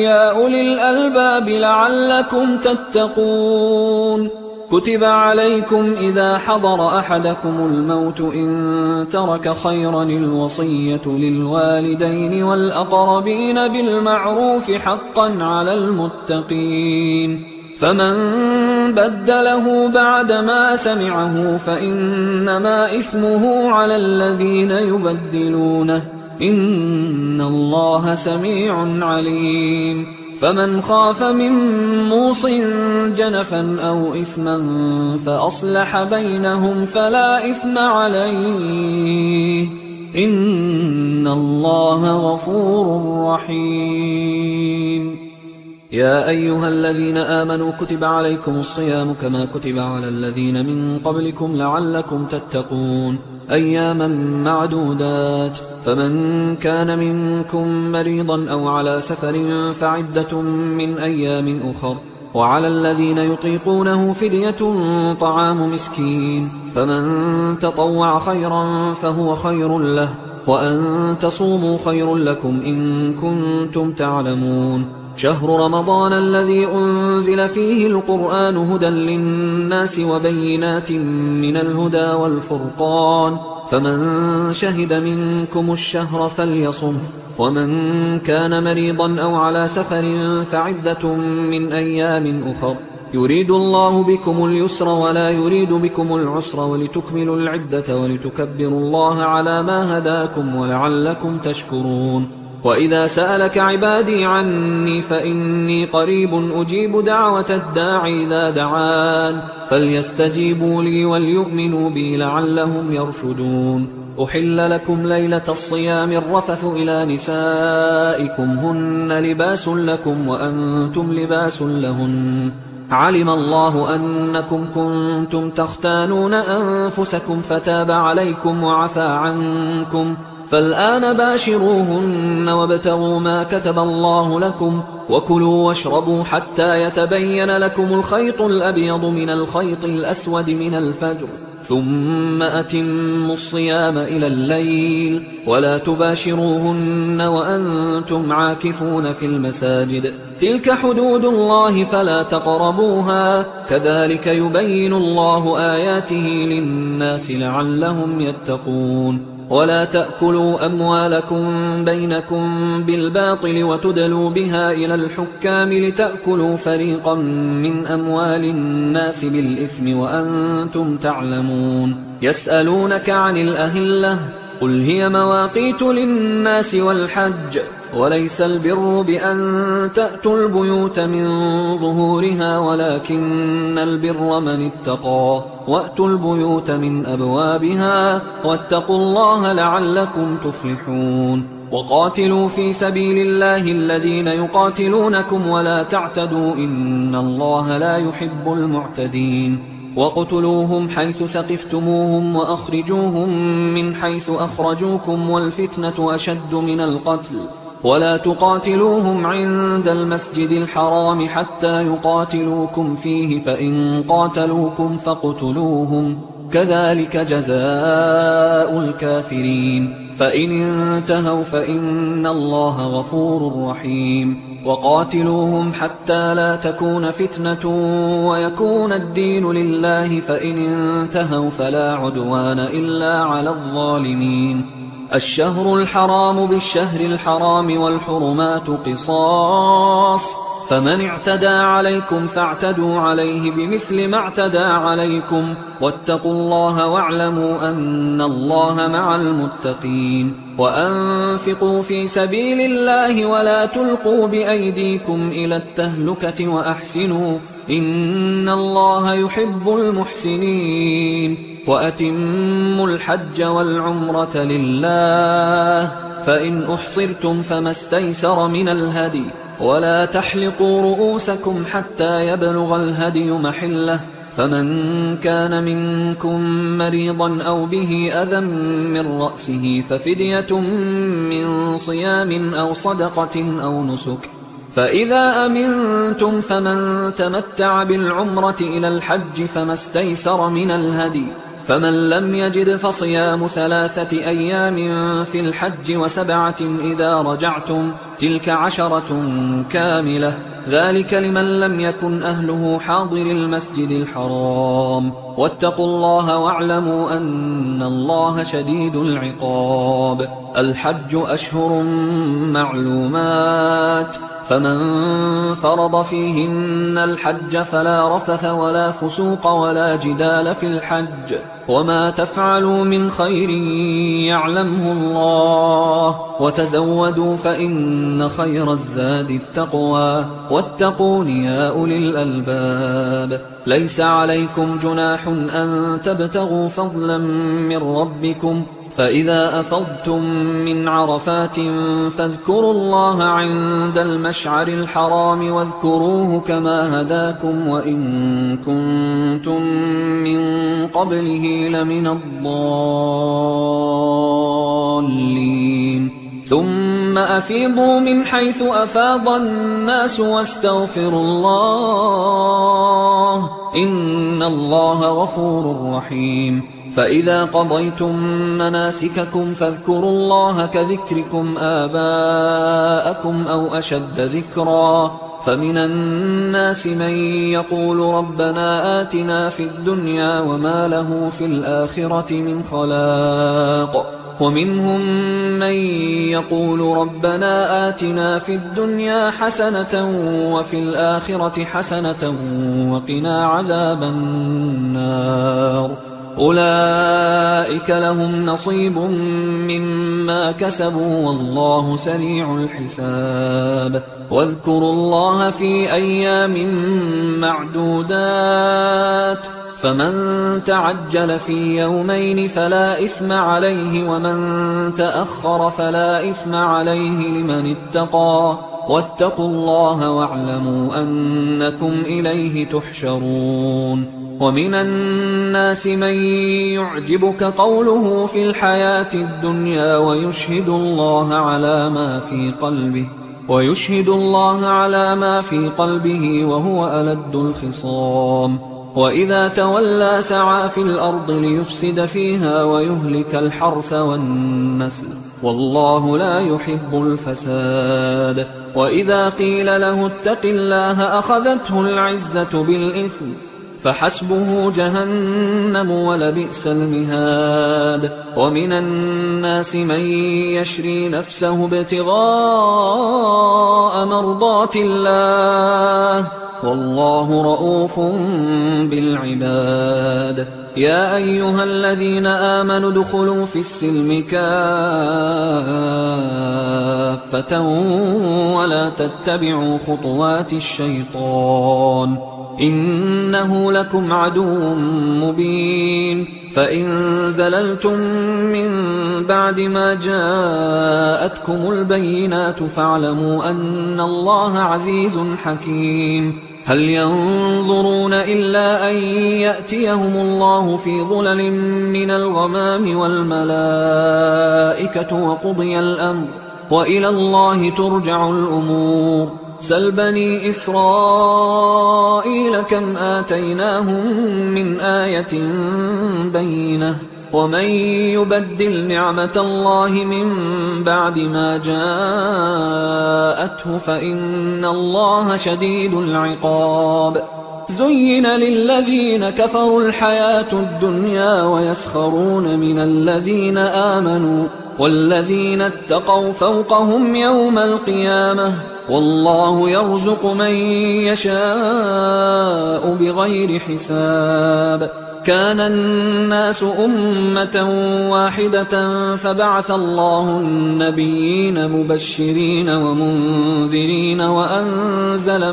يا أولي الألباب لعلكم تتقون كتب عليكم إذا حضر أحدكم الموت إن ترك خيرا الوصية للوالدين والأقربين بالمعروف حقا على المتقين فمن بدله بعدما سمعه فإنما إثمه على الذين يبدلونه إن الله سميع عليم فمن خاف من موص جنفا أو إثما فأصلح بينهم فلا إثم عليه إن الله غفور رحيم. يا أيها الذين آمنوا كتب عليكم الصيام كما كتب على الذين من قبلكم لعلكم تتقون أياما معدودات، فمن كان منكم مريضا أو على سفر فعدة من أيام أخر، وعلى الذين يطيقونه فدية طعام مسكين، فمن تطوع خيرا فهو خير له، وأن تصوموا خير لكم إن كنتم تعلمون. شهر رمضان الذي أنزل فيه القرآن هدى للناس وبينات من الهدى والفرقان، فمن شهد منكم الشهر فليصم، ومن كان مريضا أو على سفر فعدة من أيام أخر، يريد الله بكم اليسر ولا يريد بكم العسر ولتكملوا العدة ولتكبروا الله على ما هداكم ولعلكم تشكرون. وإذا سألك عبادي عني فإني قريب أجيب دعوة الداع إذا دعان، فليستجيبوا لي وليؤمنوا بي لعلهم يرشدون. أحل لكم ليلة الصيام الرفث إلى نسائكم هن لباس لكم وأنتم لباس لهن، علم الله أنكم كنتم تختانون أنفسكم فتاب عليكم وعفى عنكم، فالآن باشروهن وابتغوا ما كتب الله لكم، وكلوا واشربوا حتى يتبين لكم الخيط الأبيض من الخيط الأسود من الفجر، ثم أتموا الصيام إلى الليل، ولا تباشروهن وأنتم عاكفون في المساجد، تلك حدود الله فلا تقربوها، كذلك يبين الله آياته للناس لعلهم يتقون. ولا تأكلوا أموالكم بينكم بالباطل وتدلوا بها إلى الحكام لتأكلوا فريقا من أموال الناس بالإثم وأنتم تعلمون. يسألونك عن الأهلة قل هي مواقيت للناس والحج، وليس البر بأن تأتوا البيوت من ظهورها ولكن البر من اتقى، وأتوا البيوت من أبوابها واتقوا الله لعلكم تفلحون. وقاتلوا في سبيل الله الذين يقاتلونكم ولا تعتدوا إن الله لا يحب المعتدين. وقتلوهم حيث ثقفتموهم وأخرجوهم من حيث أخرجوكم والفتنة أشد من القتل، ولا تقاتلوهم عند المسجد الحرام حتى يقاتلوكم فيه، فإن قاتلوكم فاقتلوهم، كذلك جزاء الكافرين، فإن انتهوا فإن الله غفور رحيم. وقاتلوهم حتى لا تكون فتنة ويكون الدين لله، فإن انتهوا فلا عدوان إلا على الظالمين. الشهر الحرام بالشهر الحرام والحرمات قصاص، فمن اعتدى عليكم فاعتدوا عليه بمثل ما اعتدى عليكم، واتقوا الله واعلموا أن الله مع المتقين. وأنفقوا في سبيل الله ولا تلقوا بأيديكم إلى التهلكة وأحسنوا إن الله يحب المحسنين. وأتموا الحج والعمرة لله، فإن أحصرتم فما استيسر من الهدي، ولا تحلقوا رؤوسكم حتى يبلغ الهدي محله، فمن كان منكم مريضا أو به أذى من رأسه ففدية من صيام أو صدقة أو نسك، فإذا أمنتم فمن تمتع بالعمرة إلى الحج فما استيسر من الهدي، فمن لم يجد فصيام 3 أيام في الحج و7 إذا رجعتم، تلك 10 كاملة، ذلك لمن لم يكن أهله حاضر المسجد الحرام. واتقوا الله واعلموا أن الله شديد العقاب. الحج أشهر معلومات، فمن فرض فيهن الحج فلا رفث ولا فسوق ولا جدال في الحج، وما تفعلوا من خير يعلمه الله، الله وتزودوا فإن خير الزاد التقوى واتقون يا أولي الألباب. ليس عليكم جناح أن تبتغوا فضلا من ربكم فإذا أفضتم من عرفات فاذكروا الله عند المشعر الحرام واذكروه كما هداكم وإن كنتم من قبله لمن الضالين. ثم أفيضوا من حيث أفاض الناس واستغفروا الله إن الله غفور رحيم. فإذا قضيتم مناسككم فاذكروا الله كذكركم آباءكم أو أشد ذكرا. فمن الناس من يقول ربنا آتنا في الدنيا وما له في الآخرة من خلاق ومنهم من يقول ربنا آتنا في الدنيا حسنة وفي الآخرة حسنة وقنا عذاب النار. أولئك لهم نصيب مما كسبوا والله سريع الحساب. واذكروا الله في أيام معدودات فمن تعجل في يومين فلا إثم عليه ومن تأخر فلا إثم عليه لمن اتقى واتقوا الله واعلموا أنكم إليه تحشرون. ومن الناس من يعجبك قوله في الحياة الدنيا ويشهد الله على ما في قلبه وهو ألد الخصام. وإذا تولى سعى في الأرض ليفسد فيها ويهلك الحرث والنسل والله لا يحب الفساد. وإذا قيل له اتق الله أخذته العزة بالإثم فحسبه جهنم ولبئس المهاد. ومن الناس من يشري نفسه ابتغاء مرضات الله والله رؤوف بالعباد. يا أيها الذين آمنوا ادخلوا في السلم كافة ولا تتبعوا خطوات الشيطان إنه لكم عدو مبين. فإن زللتم من بعد ما جاءتكم البينات فاعلموا أن الله عزيز حكيم. هل ينظرون إلا أن يأتيهم الله في ظلل من الغمام والملائكة وقضي الأمر وإلى الله ترجع الأمور. سل بني إسرائيل كم آتيناهم من آية بينة ومن يبدل نعمة الله من بعد ما جاءته فإن الله شديد العقاب. زين للذين كفروا الحياة الدنيا ويسخرون من الذين آمنوا والذين اتقوا فوقهم يوم القيامة والله يرزق من يشاء بغير حساب. كان الناس أمة واحدة فبعث الله النبيين مبشرين ومنذرين وأنزل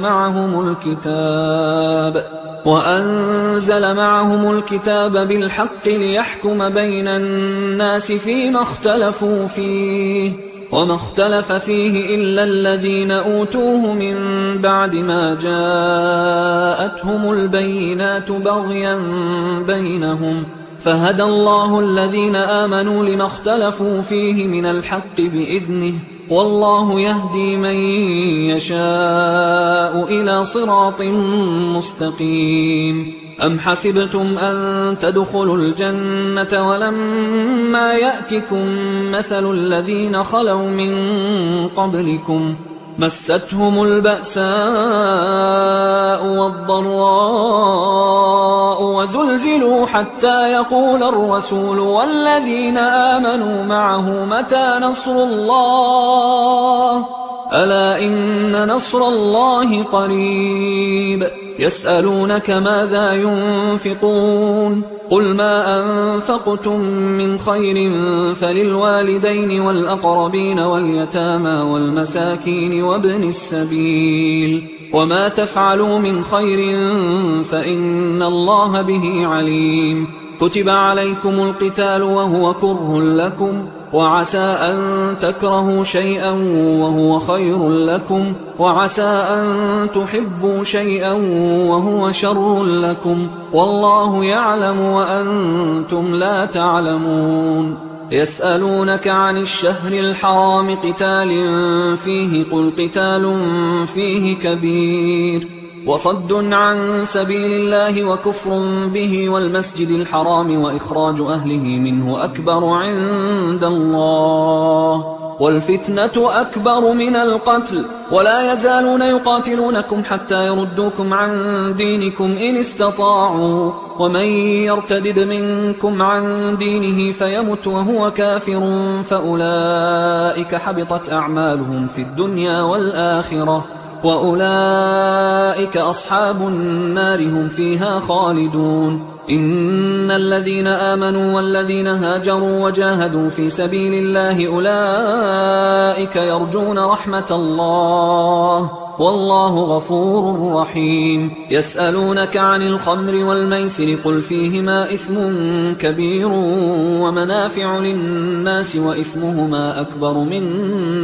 معهم الكتاب بالحق ليحكم بين الناس فيما اختلفوا فيه وما اختلف فيه إلا الذين أوتوه من بعد ما جاءتهم البينات بغيا بينهم فهدى الله الذين آمنوا لما اختلفوا فيه من الحق بإذنه والله يهدي من يشاء إلى صراط مستقيم. أم حسبتم أن تدخلوا الجنة ولما يأتكم مثل الذين خلوا من قبلكم مستهم البأساء والضراء وزلزلوا حتى يقول الرسول والذين آمنوا معه متى نصر الله ألا إن نصر الله قريب. يسألونك ماذا ينفقون قل ما أنفقتم من خير فللوالدين والأقربين واليتامى والمساكين وابن السبيل وما تفعلوا من خير فإن الله به عليم كتب عليكم القتال وهو كره لكم وعسى أن تكرهوا شيئا وهو خير لكم وعسى أن تحبوا شيئا وهو شر لكم والله يعلم وأنتم لا تعلمون يسألونك عن الشهر الحرام قتال فيه قل قتال فيه كبير وصد عن سبيل الله وكفر به والمسجد الحرام وإخراج أهله منه أكبر عند الله والفتنة أكبر من القتل ولا يزالون يقاتلونكم حتى يردوكم عن دينكم إن استطاعوا ومن يرتدد منكم عن دينه فيمت وهو كافر فأولئك حبطت أعمالهم في الدنيا والآخرة وأولئك أصحاب النار هم فيها خالدون إن الذين آمنوا والذين هاجروا وجاهدوا في سبيل الله أولئك يرجون رحمة الله والله غفور رحيم يسألونك عن الخمر والميسر قل فيهما إثم كبير ومنافع للناس وإثمهما أكبر من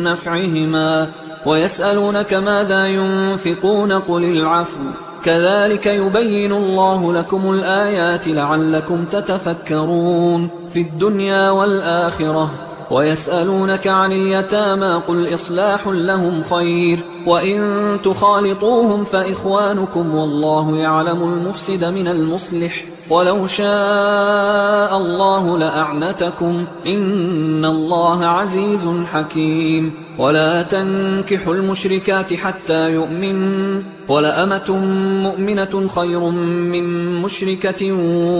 نفعهما ويسألونك ماذا ينفقون قل العفو كذلك يبين الله لكم الآيات لعلكم تتفكرون في الدنيا والآخرة ويسألونك عن اليتامى قل إصلاح لهم خير وإن تخالطوهم فإخوانكم والله يعلم المفسد من المصلح ولو شاء الله لأعنتكم إن الله عزيز حكيم ولا تنكحوا المشركات حتى يؤمنوا ولأمة مؤمنة خير من مشركة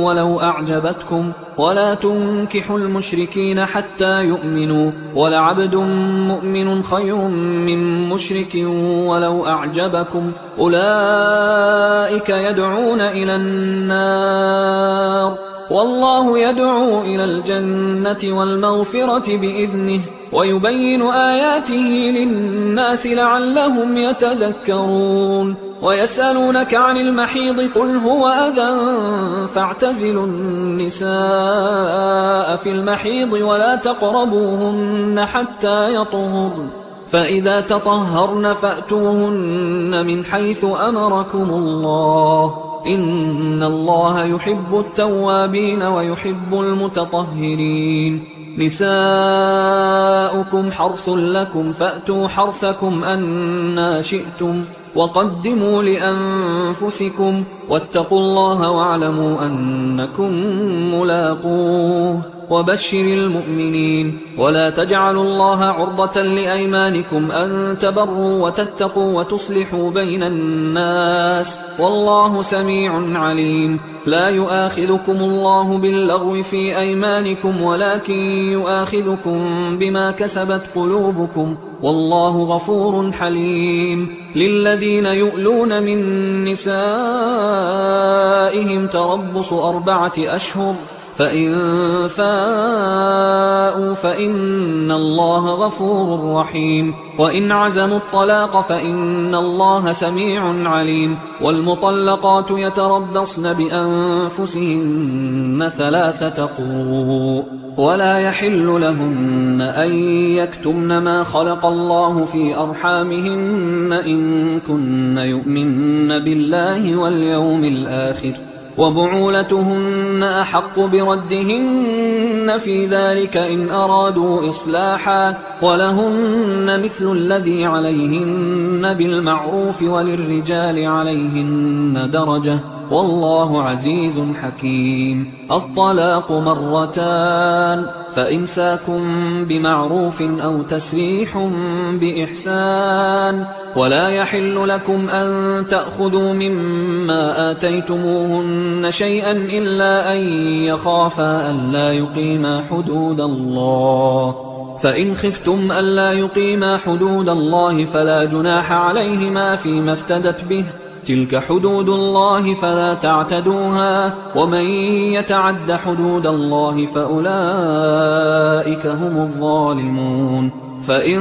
ولو أعجبتكم ولا تنكحوا المشركين حتى يؤمنوا ولعبد مؤمن خير من مشرك ولو أعجبكم أولئك يدعون إلى النار والله يدعو إلى الجنة والمغفرة بإذنه ويبين آياته للناس لعلهم يتذكرون ويسألونك عن المحيض قل هو أذى فاعتزلوا النساء في المحيض ولا تقربوهن حتى يطهرن فإذا تطهرن فأتوهن من حيث أمركم الله إن الله يحب التوابين ويحب المتطهرين نساؤكم حرث لكم فأتوا حرثكم أنى شئتم وقدموا لأنفسكم واتقوا الله واعلموا أنكم ملاقوه وبشر المؤمنين ولا تجعلوا الله عرضة لأيمانكم أن تبروا وتتقوا وتصلحوا بين الناس والله سميع عليم لا يؤاخذكم الله باللغو في أيمانكم ولكن يؤاخذكم بما كسبت قلوبكم والله غفور حليم للذين يؤلون من نسائهم تربص 4 أشهر فإن فاءوا فإن الله غفور رحيم وإن عزموا الطلاق فإن الله سميع عليم والمطلقات يتربصن بأنفسهن 3 قروء ولا يحل لهن أن يكتمن ما خلق الله في أرحامهن إن كن يؤمن بالله واليوم الآخر وبعولتهن أحق بردهن في ذلك إن أرادوا إصلاحا ولهن مثل الذي عليهن بالمعروف وللرجال عليهن درجة والله عزيز حكيم الطلاق 2 مرتان فإمساك بمعروف أو تسريح بإحسان ولا يحل لكم أن تأخذوا مما آتيتموهن شيئا إلا أن يخافا ألا يقيما حدود الله فإن خفتم ألا يقيما حدود الله فلا جناح عليهما فيما افتدت به تلك حدود الله فلا تعتدوها ومن يتعد حدود الله فأولئك هم الظالمون. فإن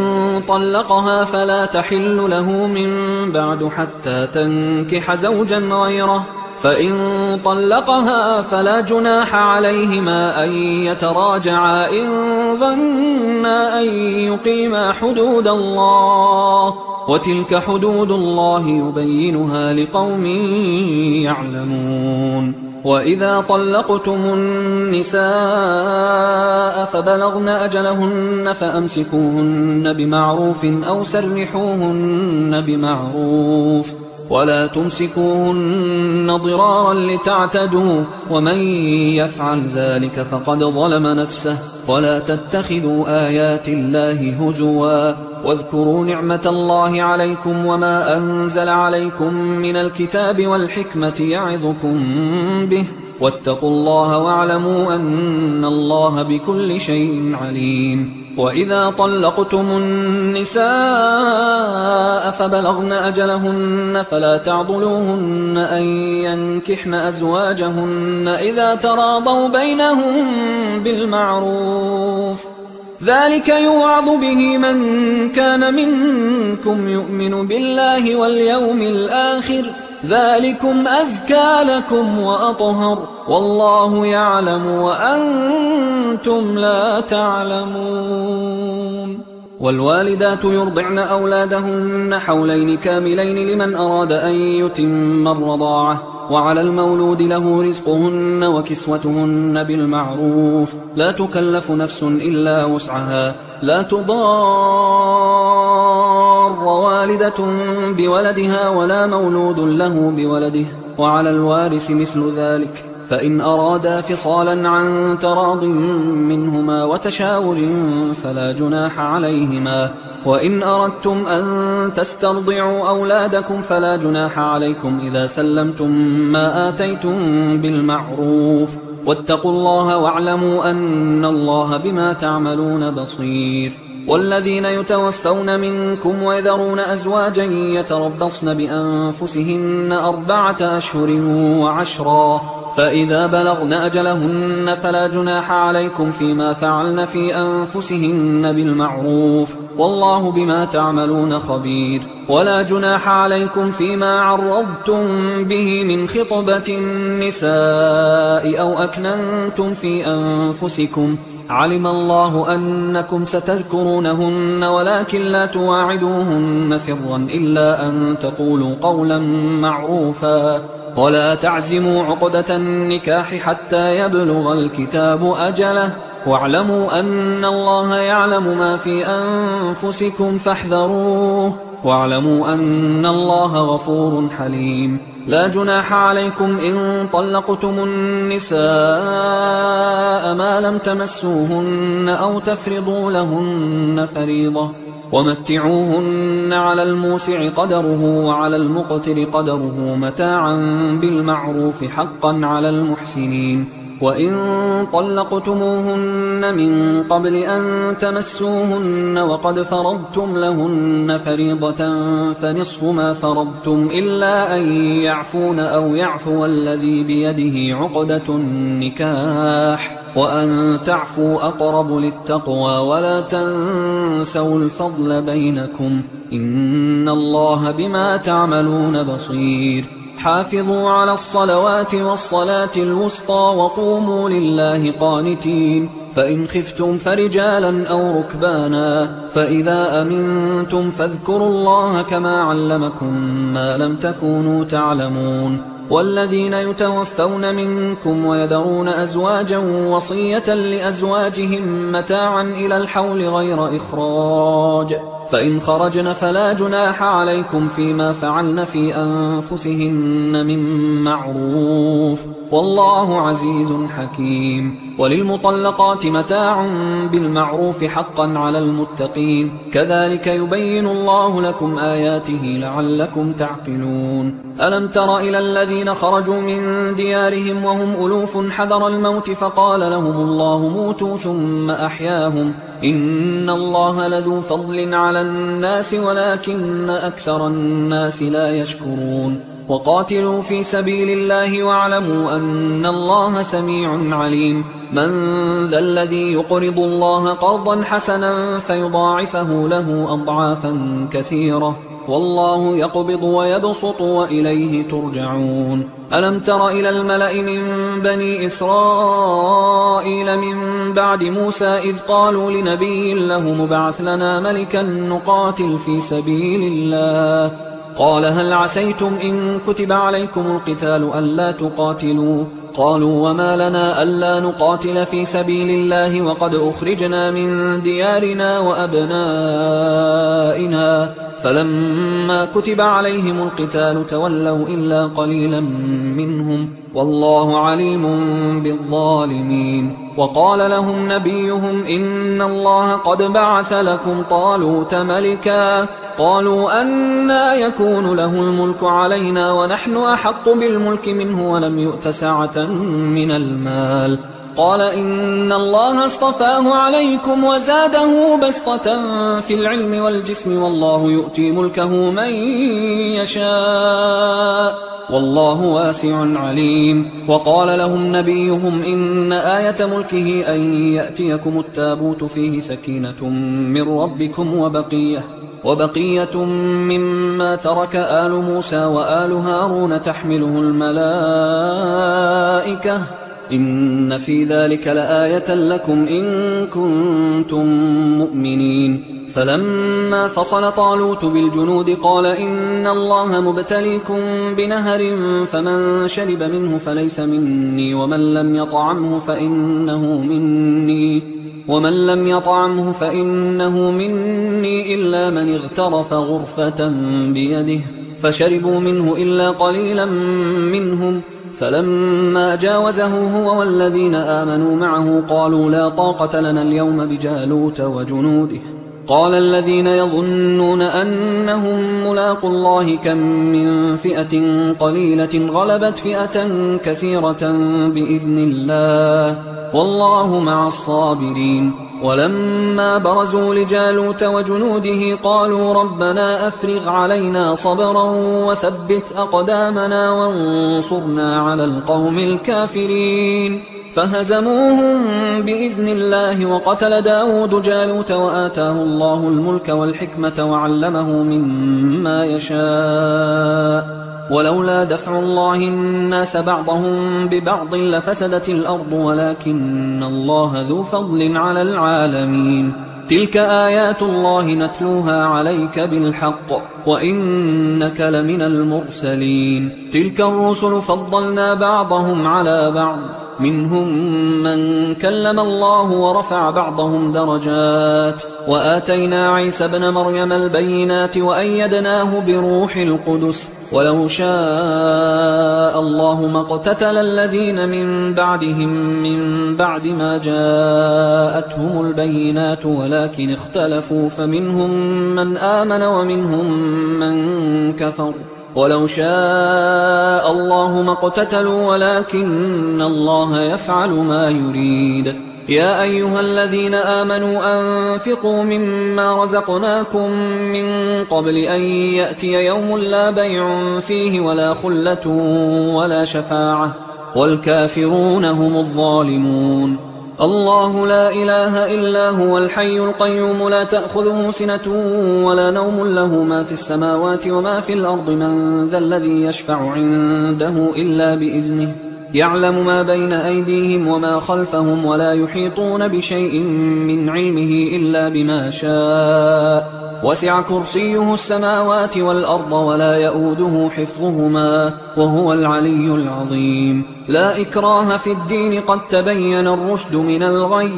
طلقها فلا تحل له من بعد حتى تنكح زوجا غيره، فإن طلقها فلا جناح عليهما أن يتراجعا إن ظنا أن يقيما حدود الله، وتلك حدود الله يبينها لقوم يعلمون. وإذا طلقتم النساء فبلغن أجلهن فأمسكوهن بمعروف أو سرحوهن بمعروف، ولا تمسكوهن ضرارا لتعتدوا، ومن يفعل ذلك فقد ظلم نفسه. ولا تتخذوا آيات الله هزوا، واذكروا نعمة الله عليكم وما أنزل عليكم من الكتاب والحكمة يعظكم به، واتقوا الله واعلموا أن الله بكل شيء عليم. وإذا طلقتم النساء فبلغن أجلهن فلا تعضلوهن أن ينكحن أزواجهن إذا تراضوا بينهم بالمعروف، ذلك يوعظ به من كان منكم يؤمن بالله واليوم الآخر، ذلكم أزكى لكم وأطهر، والله يعلم وأنتم لا تعلمون. والوالدات يرضعن أولادهن حولين كاملين لمن أراد أن يتم الرضاعة، وعلى المولود له رزقهن وكسوتهن بالمعروف، لا تكلف نفس إلا وسعها، لا تضار والدة بولدها ولا مولود له بولده، وعلى الوارث مثل ذلك، فإن أرادا فصالا عن تراض منهما وتشاور فلا جناح عليهما. وإن أردتم أن تسترضعوا أولادكم فلا جناح عليكم إذا سلمتم ما آتيتم بالمعروف، واتقوا الله واعلموا أن الله بما تعملون بصير. والذين يتوفون منكم ويذرون أزواجا يتربصن بأنفسهن 4 أشهر و10، فإذا بلغن أجلهن فلا جناح عليكم فيما فعلن في أنفسهن بالمعروف، والله بما تعملون خبير. ولا جناح عليكم فيما عرضتم به من خطبة النساء أو أكننتم في أنفسكم، علم الله أنكم ستذكرونهن ولكن لا تواعدوهن سرا إلا أن تقولوا قولا معروفا. ولا تعزموا عقدة النكاح حتى يبلغ الكتاب أجله، واعلموا أن الله يعلم ما في أنفسكم فاحذروه، واعلموا أن الله غفور حليم. لا جناح عليكم إن طلقتم النساء ما لم تمسوهن أو تفرضوا لهن فريضة، ومتعوهن على الموسع قدره وعلى المقتر قدره متاعا بالمعروف حقا على المحسنين. وإن طلقتموهن من قبل أن تمسوهن وقد فرضتم لهن فريضة فنصف ما فرضتم إلا أن يعفون أو يعفو الذي بيده عقدة النكاح، وأن تعفوا أقرب للتقوى، ولا تنسوا الفضل بينكم، إن الله بما تعملون بصير. حافظوا على الصلوات والصلاة الوسطى وقوموا لله قانتين، فإن خفتم فرجالا أو ركبانا، فإذا أمنتم فاذكروا الله كما علمكم ما لم تكونوا تعلمون. والذين يتوفون منكم ويذرون أزواجا وصية لأزواجهم متاعا إلى الحول غير إخراج، فإن خرجن فلا جناح عليكم فيما فعلن في أنفسهن من معروف، والله عزيز حكيم. وللمطلقات متاع بالمعروف حقا على المتقين، كذلك يبين الله لكم آياته لعلكم تعقلون. ألم تر إلى الذين خرجوا من ديارهم وهم ألوف حذر الموت فقال لهم الله موتوا ثم أحياهم، إن الله لذو فضل على الناس ولكن أكثر الناس لا يشكرون. وقاتلوا في سبيل الله واعلموا أن الله سميع عليم من ذا الذي يقرض الله قرضا حسنا فيضاعفه له أضعافا كثيرة والله يقبض ويبسط وإليه ترجعون ألم تر إلى الملأ من بني إسرائيل من بعد موسى إذ قالوا لنبي له مبعث لنا ملكا نقاتل في سبيل الله قال هل عسيتم إن كتب عليكم القتال ألا تقاتلوا قالوا وما لنا ألا نقاتل في سبيل الله وقد أخرجنا من ديارنا وأبنائنا فلما كتب عليهم القتال تولوا إلا قليلا منهم والله عليم بالظالمين وقال لهم نبيهم إن الله قد بعث لكم طالوت ملكا قالوا أنى يكون له الملك علينا ونحن أحق بالملك منه ولم يؤت سعة من المال قال إن الله اصطفاه عليكم وزاده بسطة في العلم والجسم والله يؤتي ملكه من يشاء والله واسع عليم وقال لهم نبيهم إن آية ملكه أن يأتيكم التابوت فيه سكينة من ربكم وبقية مما ترك آل موسى وآل هارون تحمله الملائكة إن في ذلك لآية لكم إن كنتم مؤمنين فلما فصل طالوت بالجنود قال إن الله مبتليكم بنهر فمن شرب منه فليس مني ومن لم يطعمه فإنه مني إلا من اغترف غرفة بيده فشربوا منه إلا قليلا منهم فلما جاوزه هو والذين آمنوا معه قالوا لا طاقة لنا اليوم بجالوت وجنوده قال الذين يظنون أنهم ملاقوا الله كم من فئة قليلة غلبت فئة كثيرة بإذن الله والله مع الصابرين ولما برزوا لجالوت وجنوده قالوا ربنا أفرغ علينا صبرا وثبت أقدامنا وانصرنا على القوم الكافرين فهزموهم بإذن الله وقتل داود جالوت وآتاه الله الملك والحكمة وعلمه مما يشاء ولولا دفع الله الناس بعضهم ببعض لفسدت الأرض ولكن الله ذو فضل على العالمين تلك آيات الله نتلوها عليك بالحق وإنك لمن المرسلين تلك الرسل فضلنا بعضهم على بعض منهم من كلم الله ورفع بعضهم درجات وآتينا عيسى ابن مريم البينات وأيدناه بروح القدس ولو شاء الله ما اقتتل الذين من بعدهم من بعد ما جاءتهم البينات ولكن اختلفوا فمنهم من آمن ومنهم من كفر ولو شاء الله ما اقتتلوا ولكن الله يفعل ما يريد يا أيها الذين آمنوا أنفقوا مما رزقناكم من قبل أن يأتي يوم لا بيع فيه ولا خلة ولا شفاعة والكافرون هم الظالمون الله لا إله إلا هو الحي القيوم لا تأخذه سنة ولا نوم له ما في السماوات وما في الأرض من ذا الذي يشفع عنده إلا بإذنه يعلم ما بين أيديهم وما خلفهم ولا يحيطون بشيء من علمه إلا بما شاء وسع كرسيه السماوات والأرض ولا يؤوده حفظهما وهو العلي العظيم لا إكراه في الدين قد تبين الرشد من الغي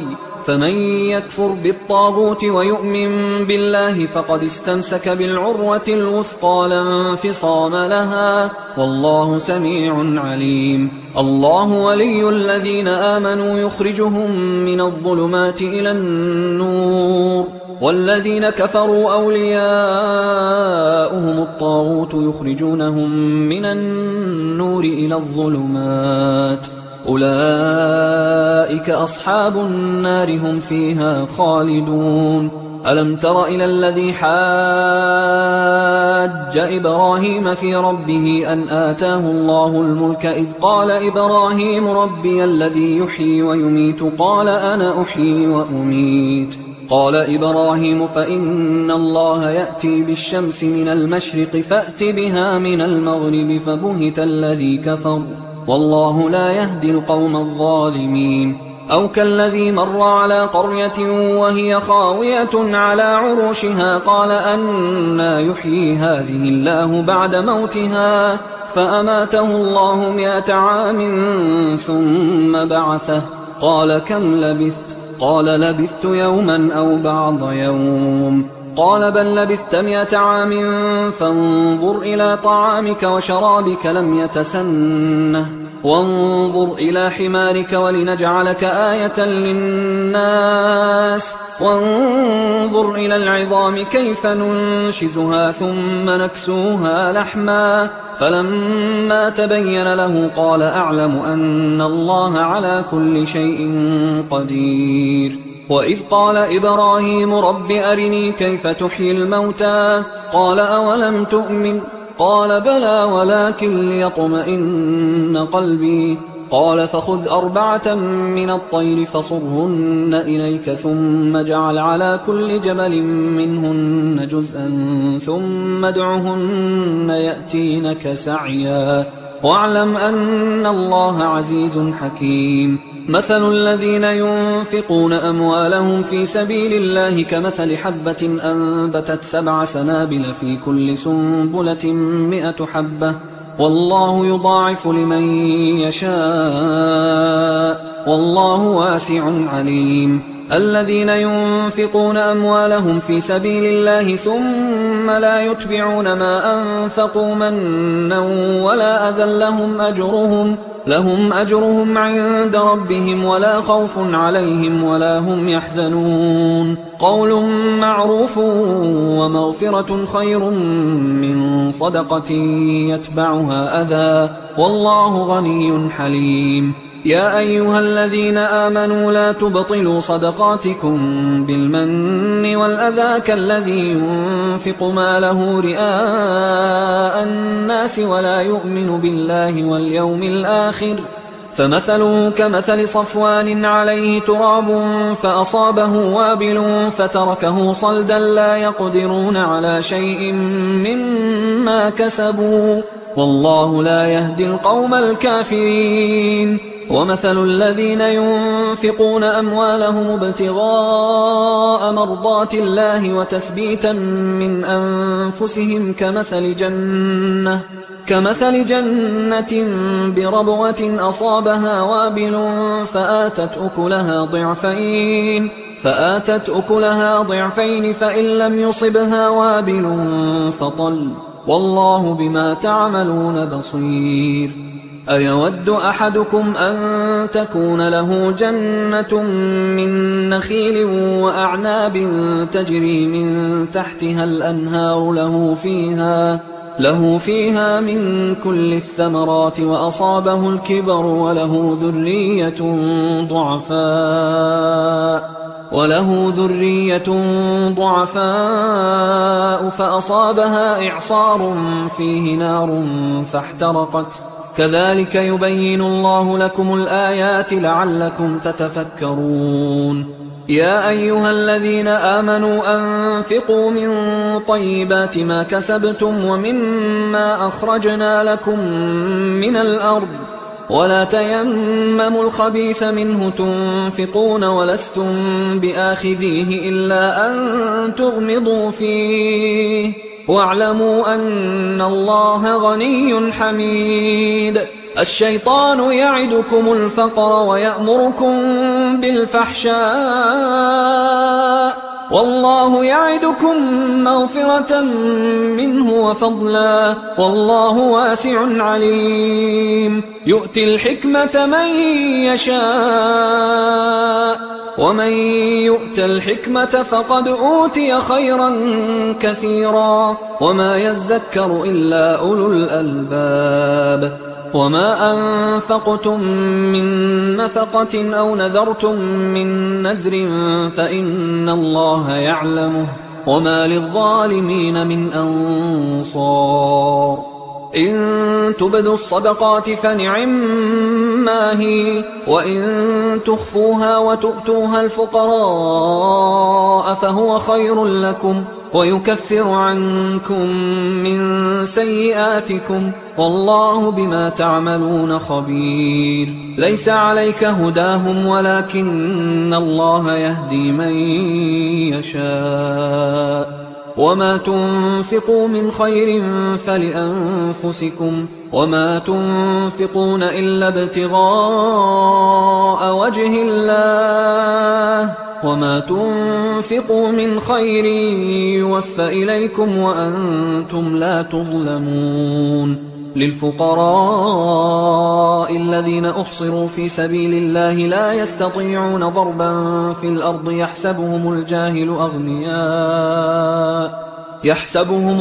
فمن يكفر بالطاغوت ويؤمن بالله فقد استمسك بالعروة الوثقى لا انفصام لها والله سميع عليم الله ولي الذين آمنوا يخرجهم من الظلمات إلى النور والذين كفروا أولياؤهم الطاغوت يخرجونهم من النور إلى الظلمات أولئك أصحاب النار هم فيها خالدون ألم تر إلى الذي حاج إبراهيم في ربه أن آتاه الله الملك إذ قال إبراهيم ربي الذي يحيي ويميت قال أنا أحيي وأميت قال إبراهيم فإن الله يأتي بالشمس من المشرق فأت بها من المغرب فبهت الذي كفر والله لا يهدي القوم الظالمين أو كالذي مر على قرية وهي خاوية على عروشها قال أنى يحيي هذه الله بعد موتها فأماته الله 100 عام ثم بعثه قال كم لبثت قال لبثت يوما أو بعض يوم قال بل لبثت 100 عام فانظر إلى طعامك وشرابك لم يتسنه وانظر إلى حمارك ولنجعلك آية للناس وانظر إلى العظام كيف ننشزها ثم نكسوها لحما فلما تبين له قال أعلم أن الله على كل شيء قدير وإذ قال إبراهيم رب أرني كيف تحيي الموتى قال أولم تؤمن قال بلى ولكن ليطمئن قلبي قال فخذ 4 من الطير فصرهن إليك ثم اجعل على كل جبل منهن جزءا ثم ادعهن يأتينك سعيا واعلم أن الله عزيز حكيم مثل الذين ينفقون أموالهم في سبيل الله كمثل حبة أنبتت 7 سنابل في كل سنبلة 100 حبة والله يضاعف لمن يشاء والله واسع عليم الذين ينفقون أموالهم في سبيل الله ثم لا يتبعون ما أنفقوا منا ولا أذى لهم أجرهم عند ربهم ولا خوف عليهم ولا هم يحزنون قول معروف ومغفرة خير من صدقة يتبعها أذى والله غني حليم يا أيها الذين آمنوا لا تبطلوا صدقاتكم بالمن والأذى كالذي ينفق ماله رئاء الناس ولا يؤمن بالله واليوم الآخر فمثله كمثل صفوان عليه تراب فأصابه وابل فتركه صلدا لا يقدرون على شيء مما كسبوا والله لا يهدي القوم الكافرين ومثل الذين ينفقون أموالهم ابتغاء مرضات الله وتثبيتا من أنفسهم كمثل جنة بربوة أصابها وابل فآتت أكلها ضعفين فإن لم يصبها وابل فطل والله بما تعملون بصير أيود أحدكم أن تكون له جنة من نخيل وأعناب تجري من تحتها الأنهار له فيها من كل الثمرات وأصابه الكبر وله ذرية ضعفاء فأصابها إعصار فيه نار فاحترقت كذلك يبين الله لكم الآيات لعلكم تتفكرون يا أيها الذين آمنوا أنفقوا من طيبات ما كسبتم ومما أخرجنا لكم من الأرض ولا تيمموا الخبيث منه تنفقون ولستم بآخذيه إلا أن تغمضوا فيه واعلموا أن الله غني حميد الشيطان يعدكم الفقر ويأمركم بالفحشاء والله يعدكم مغفرة منه وفضلا والله واسع عليم يؤتي الحكمة من يشاء ومن يؤت الحكمة فقد أوتي خيرا كثيرا وما يذكر إلا أولو الألباب وما أنفقتم من نفقة أو نذرتم من نذر فإن الله يعلمه وما للظالمين من أنصار إن تبدوا الصدقات فنعما هي وإن تخفوها وتؤتوها الفقراء فهو خير لكم ويكفر عنكم من سيئاتكم والله بما تعملون خبير ليس عليك هداهم ولكن الله يهدي من يشاء وما تنفقوا من خير فلأنفسكم وما تنفقون إلا ابتغاء وجه الله وما تنفقوا من خير يوفى إليكم وأنتم لا تظلمون للفقراء الذين أحصروا في سبيل الله لا يستطيعون ضربا في الأرض يحسبهم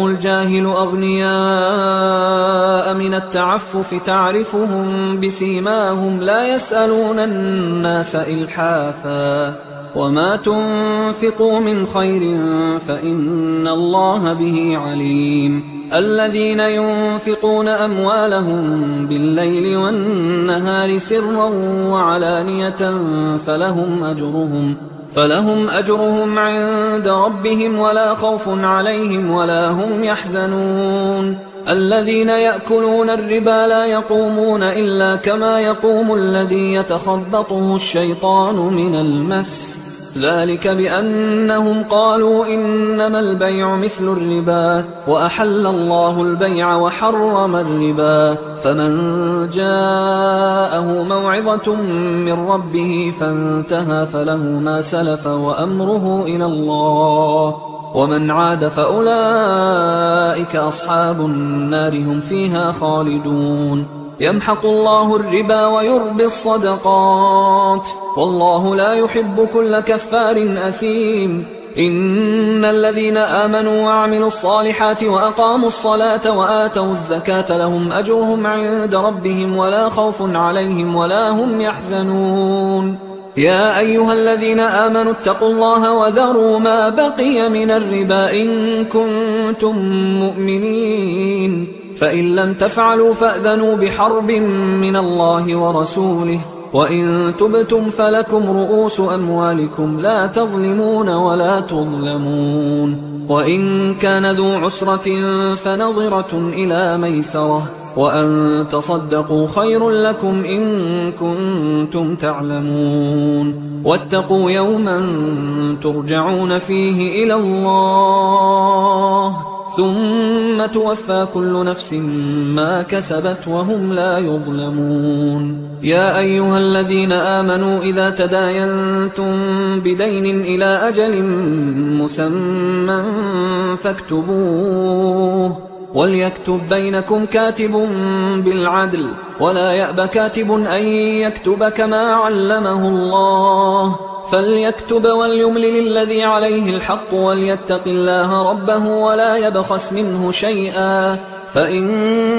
الجاهل أغنياء من التعفف تعرفهم بسيماهم لا يسألون الناس إلحافا وما تنفقوا من خير فإن الله به عليم الذين ينفقون أموالهم بالليل والنهار سرا وعلانية فلهم أجرهم عند ربهم ولا خوف عليهم ولا هم يحزنون الذين يأكلون الربا لا يقومون إلا كما يقوم الذي يتخبطه الشيطان من المس ذلك بأنهم قالوا إنما البيع مثل الربا وأحل الله البيع وحرم الربا فمن جاءه موعظة من ربه فانتهى فله ما سلف وأمره إلى الله ومن عاد فأولئك أصحاب النار هم فيها خالدون يمحق الله الربا ويربي الصدقات والله لا يحب كل كفار أثيم إن الذين آمنوا وعملوا الصالحات وأقاموا الصلاة وآتوا الزكاة لهم أجرهم عند ربهم ولا خوف عليهم ولا هم يحزنون يا أيها الذين آمنوا اتقوا الله وذروا ما بقي من الربا إن كنتم مؤمنين فإن لم تفعلوا فأذنوا بحرب من الله ورسوله وإن تبتم فلكم رؤوس أموالكم لا تظلمون ولا تظلمون وإن كان ذو عسرة فنظرة إلى ميسرة وأن تصدقوا خير لكم إن كنتم تعلمون واتقوا يوما ترجعون فيه إلى الله ثم توفى كل نفس ما كسبت وهم لا يظلمون يا أيها الذين آمنوا إذا تداينتم بدين إلى أجل مسمى فاكتبوه وليكتب بينكم كاتب بالعدل ولا يأب كاتب أن يكتب كما علمه الله فليكتب وليملل الذي عليه الحق وليتق الله ربه ولا يبخس منه شيئا فإن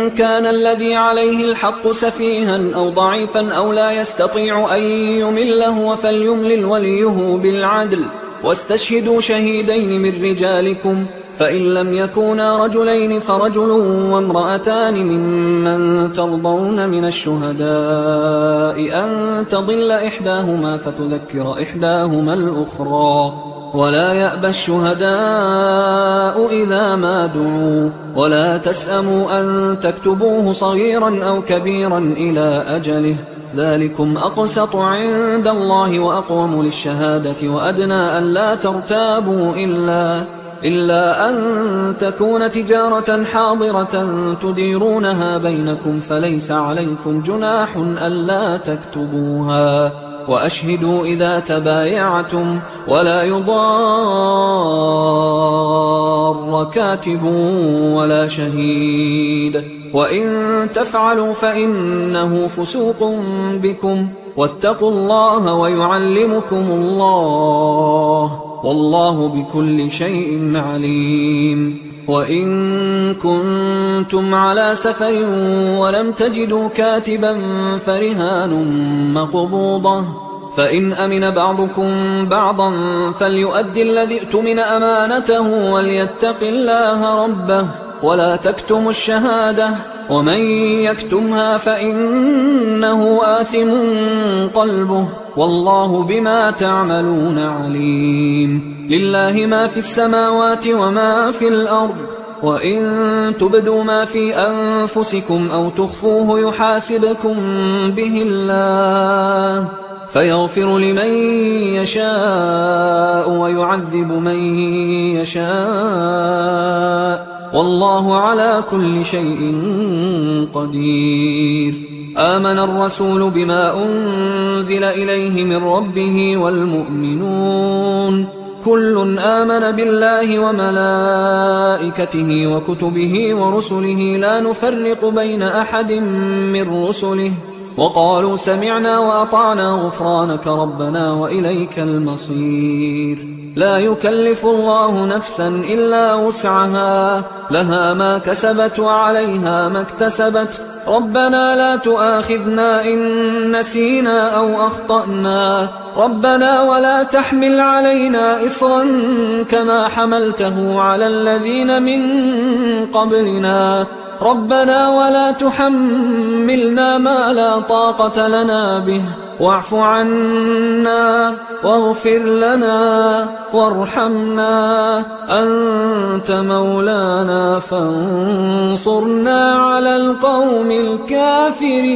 كان الذي عليه الحق سفيها أو ضعيفا أو لا يستطيع أن يمله فليملل وليه بالعدل واستشهدوا شهيدين من رجالكم فإن لم يكونا رجلين فرجل وامرأتان ممن ترضون من الشهداء أن تضل إحداهما فتذكر إحداهما الأخرى ولا يأبى الشهداء إذا ما دعوا ولا تسأموا أن تكتبوه صغيرا أو كبيرا إلى أجله ذلكم أقسط عند الله وأقوم للشهادة وأدنى أن لا ترتابوا إلا أن تكون تجارة حاضرة تديرونها بينكم فليس عليكم جناح ألا تكتبوها وأشهدوا إذا تبايعتم ولا يضار كاتب ولا شهيد وإن تفعلوا فإنه فسوق بكم واتقوا الله ويعلمكم الله والله بكل شيء عليم وإن كنتم على سفر ولم تجدوا كاتبا فرهان مقبوضة، فإن أمن بعضكم بعضا فليؤدي الذي اؤتمن أمانته وليتق الله ربه ولا تكتموا الشهادة، ومن يكتمها فإنه آثم قلبه والله بما تعملون عليم. لله ما في السماوات وما في الأرض، وإن تبدوا ما في أنفسكم أو تخفوه يحاسبكم به الله فيغفر لمن يشاء ويعذب من يشاء والله على كل شيء قدير. آمن الرسول بما أنزل إليه من ربه والمؤمنون كل آمن بالله وملائكته وكتبه ورسله لا نفرق بين أحد من رسله وقالوا سمعنا وأطعنا غفرانك ربنا وإليك المصير. لا يكلف الله نفسا إلا وسعها، لها ما كسبت وعليها ما اكتسبت. ربنا لا تؤاخذنا إن نسينا أو أخطأنا، ربنا ولا تحمل علينا إصرا كما حملته على الذين من قبلنا، ربنا ولا تحملنا ما لا طاقة لنا به، واعف عنا واغفر لنا وارحمنا أنت مولانا فانصرنا على القوم الكافرين.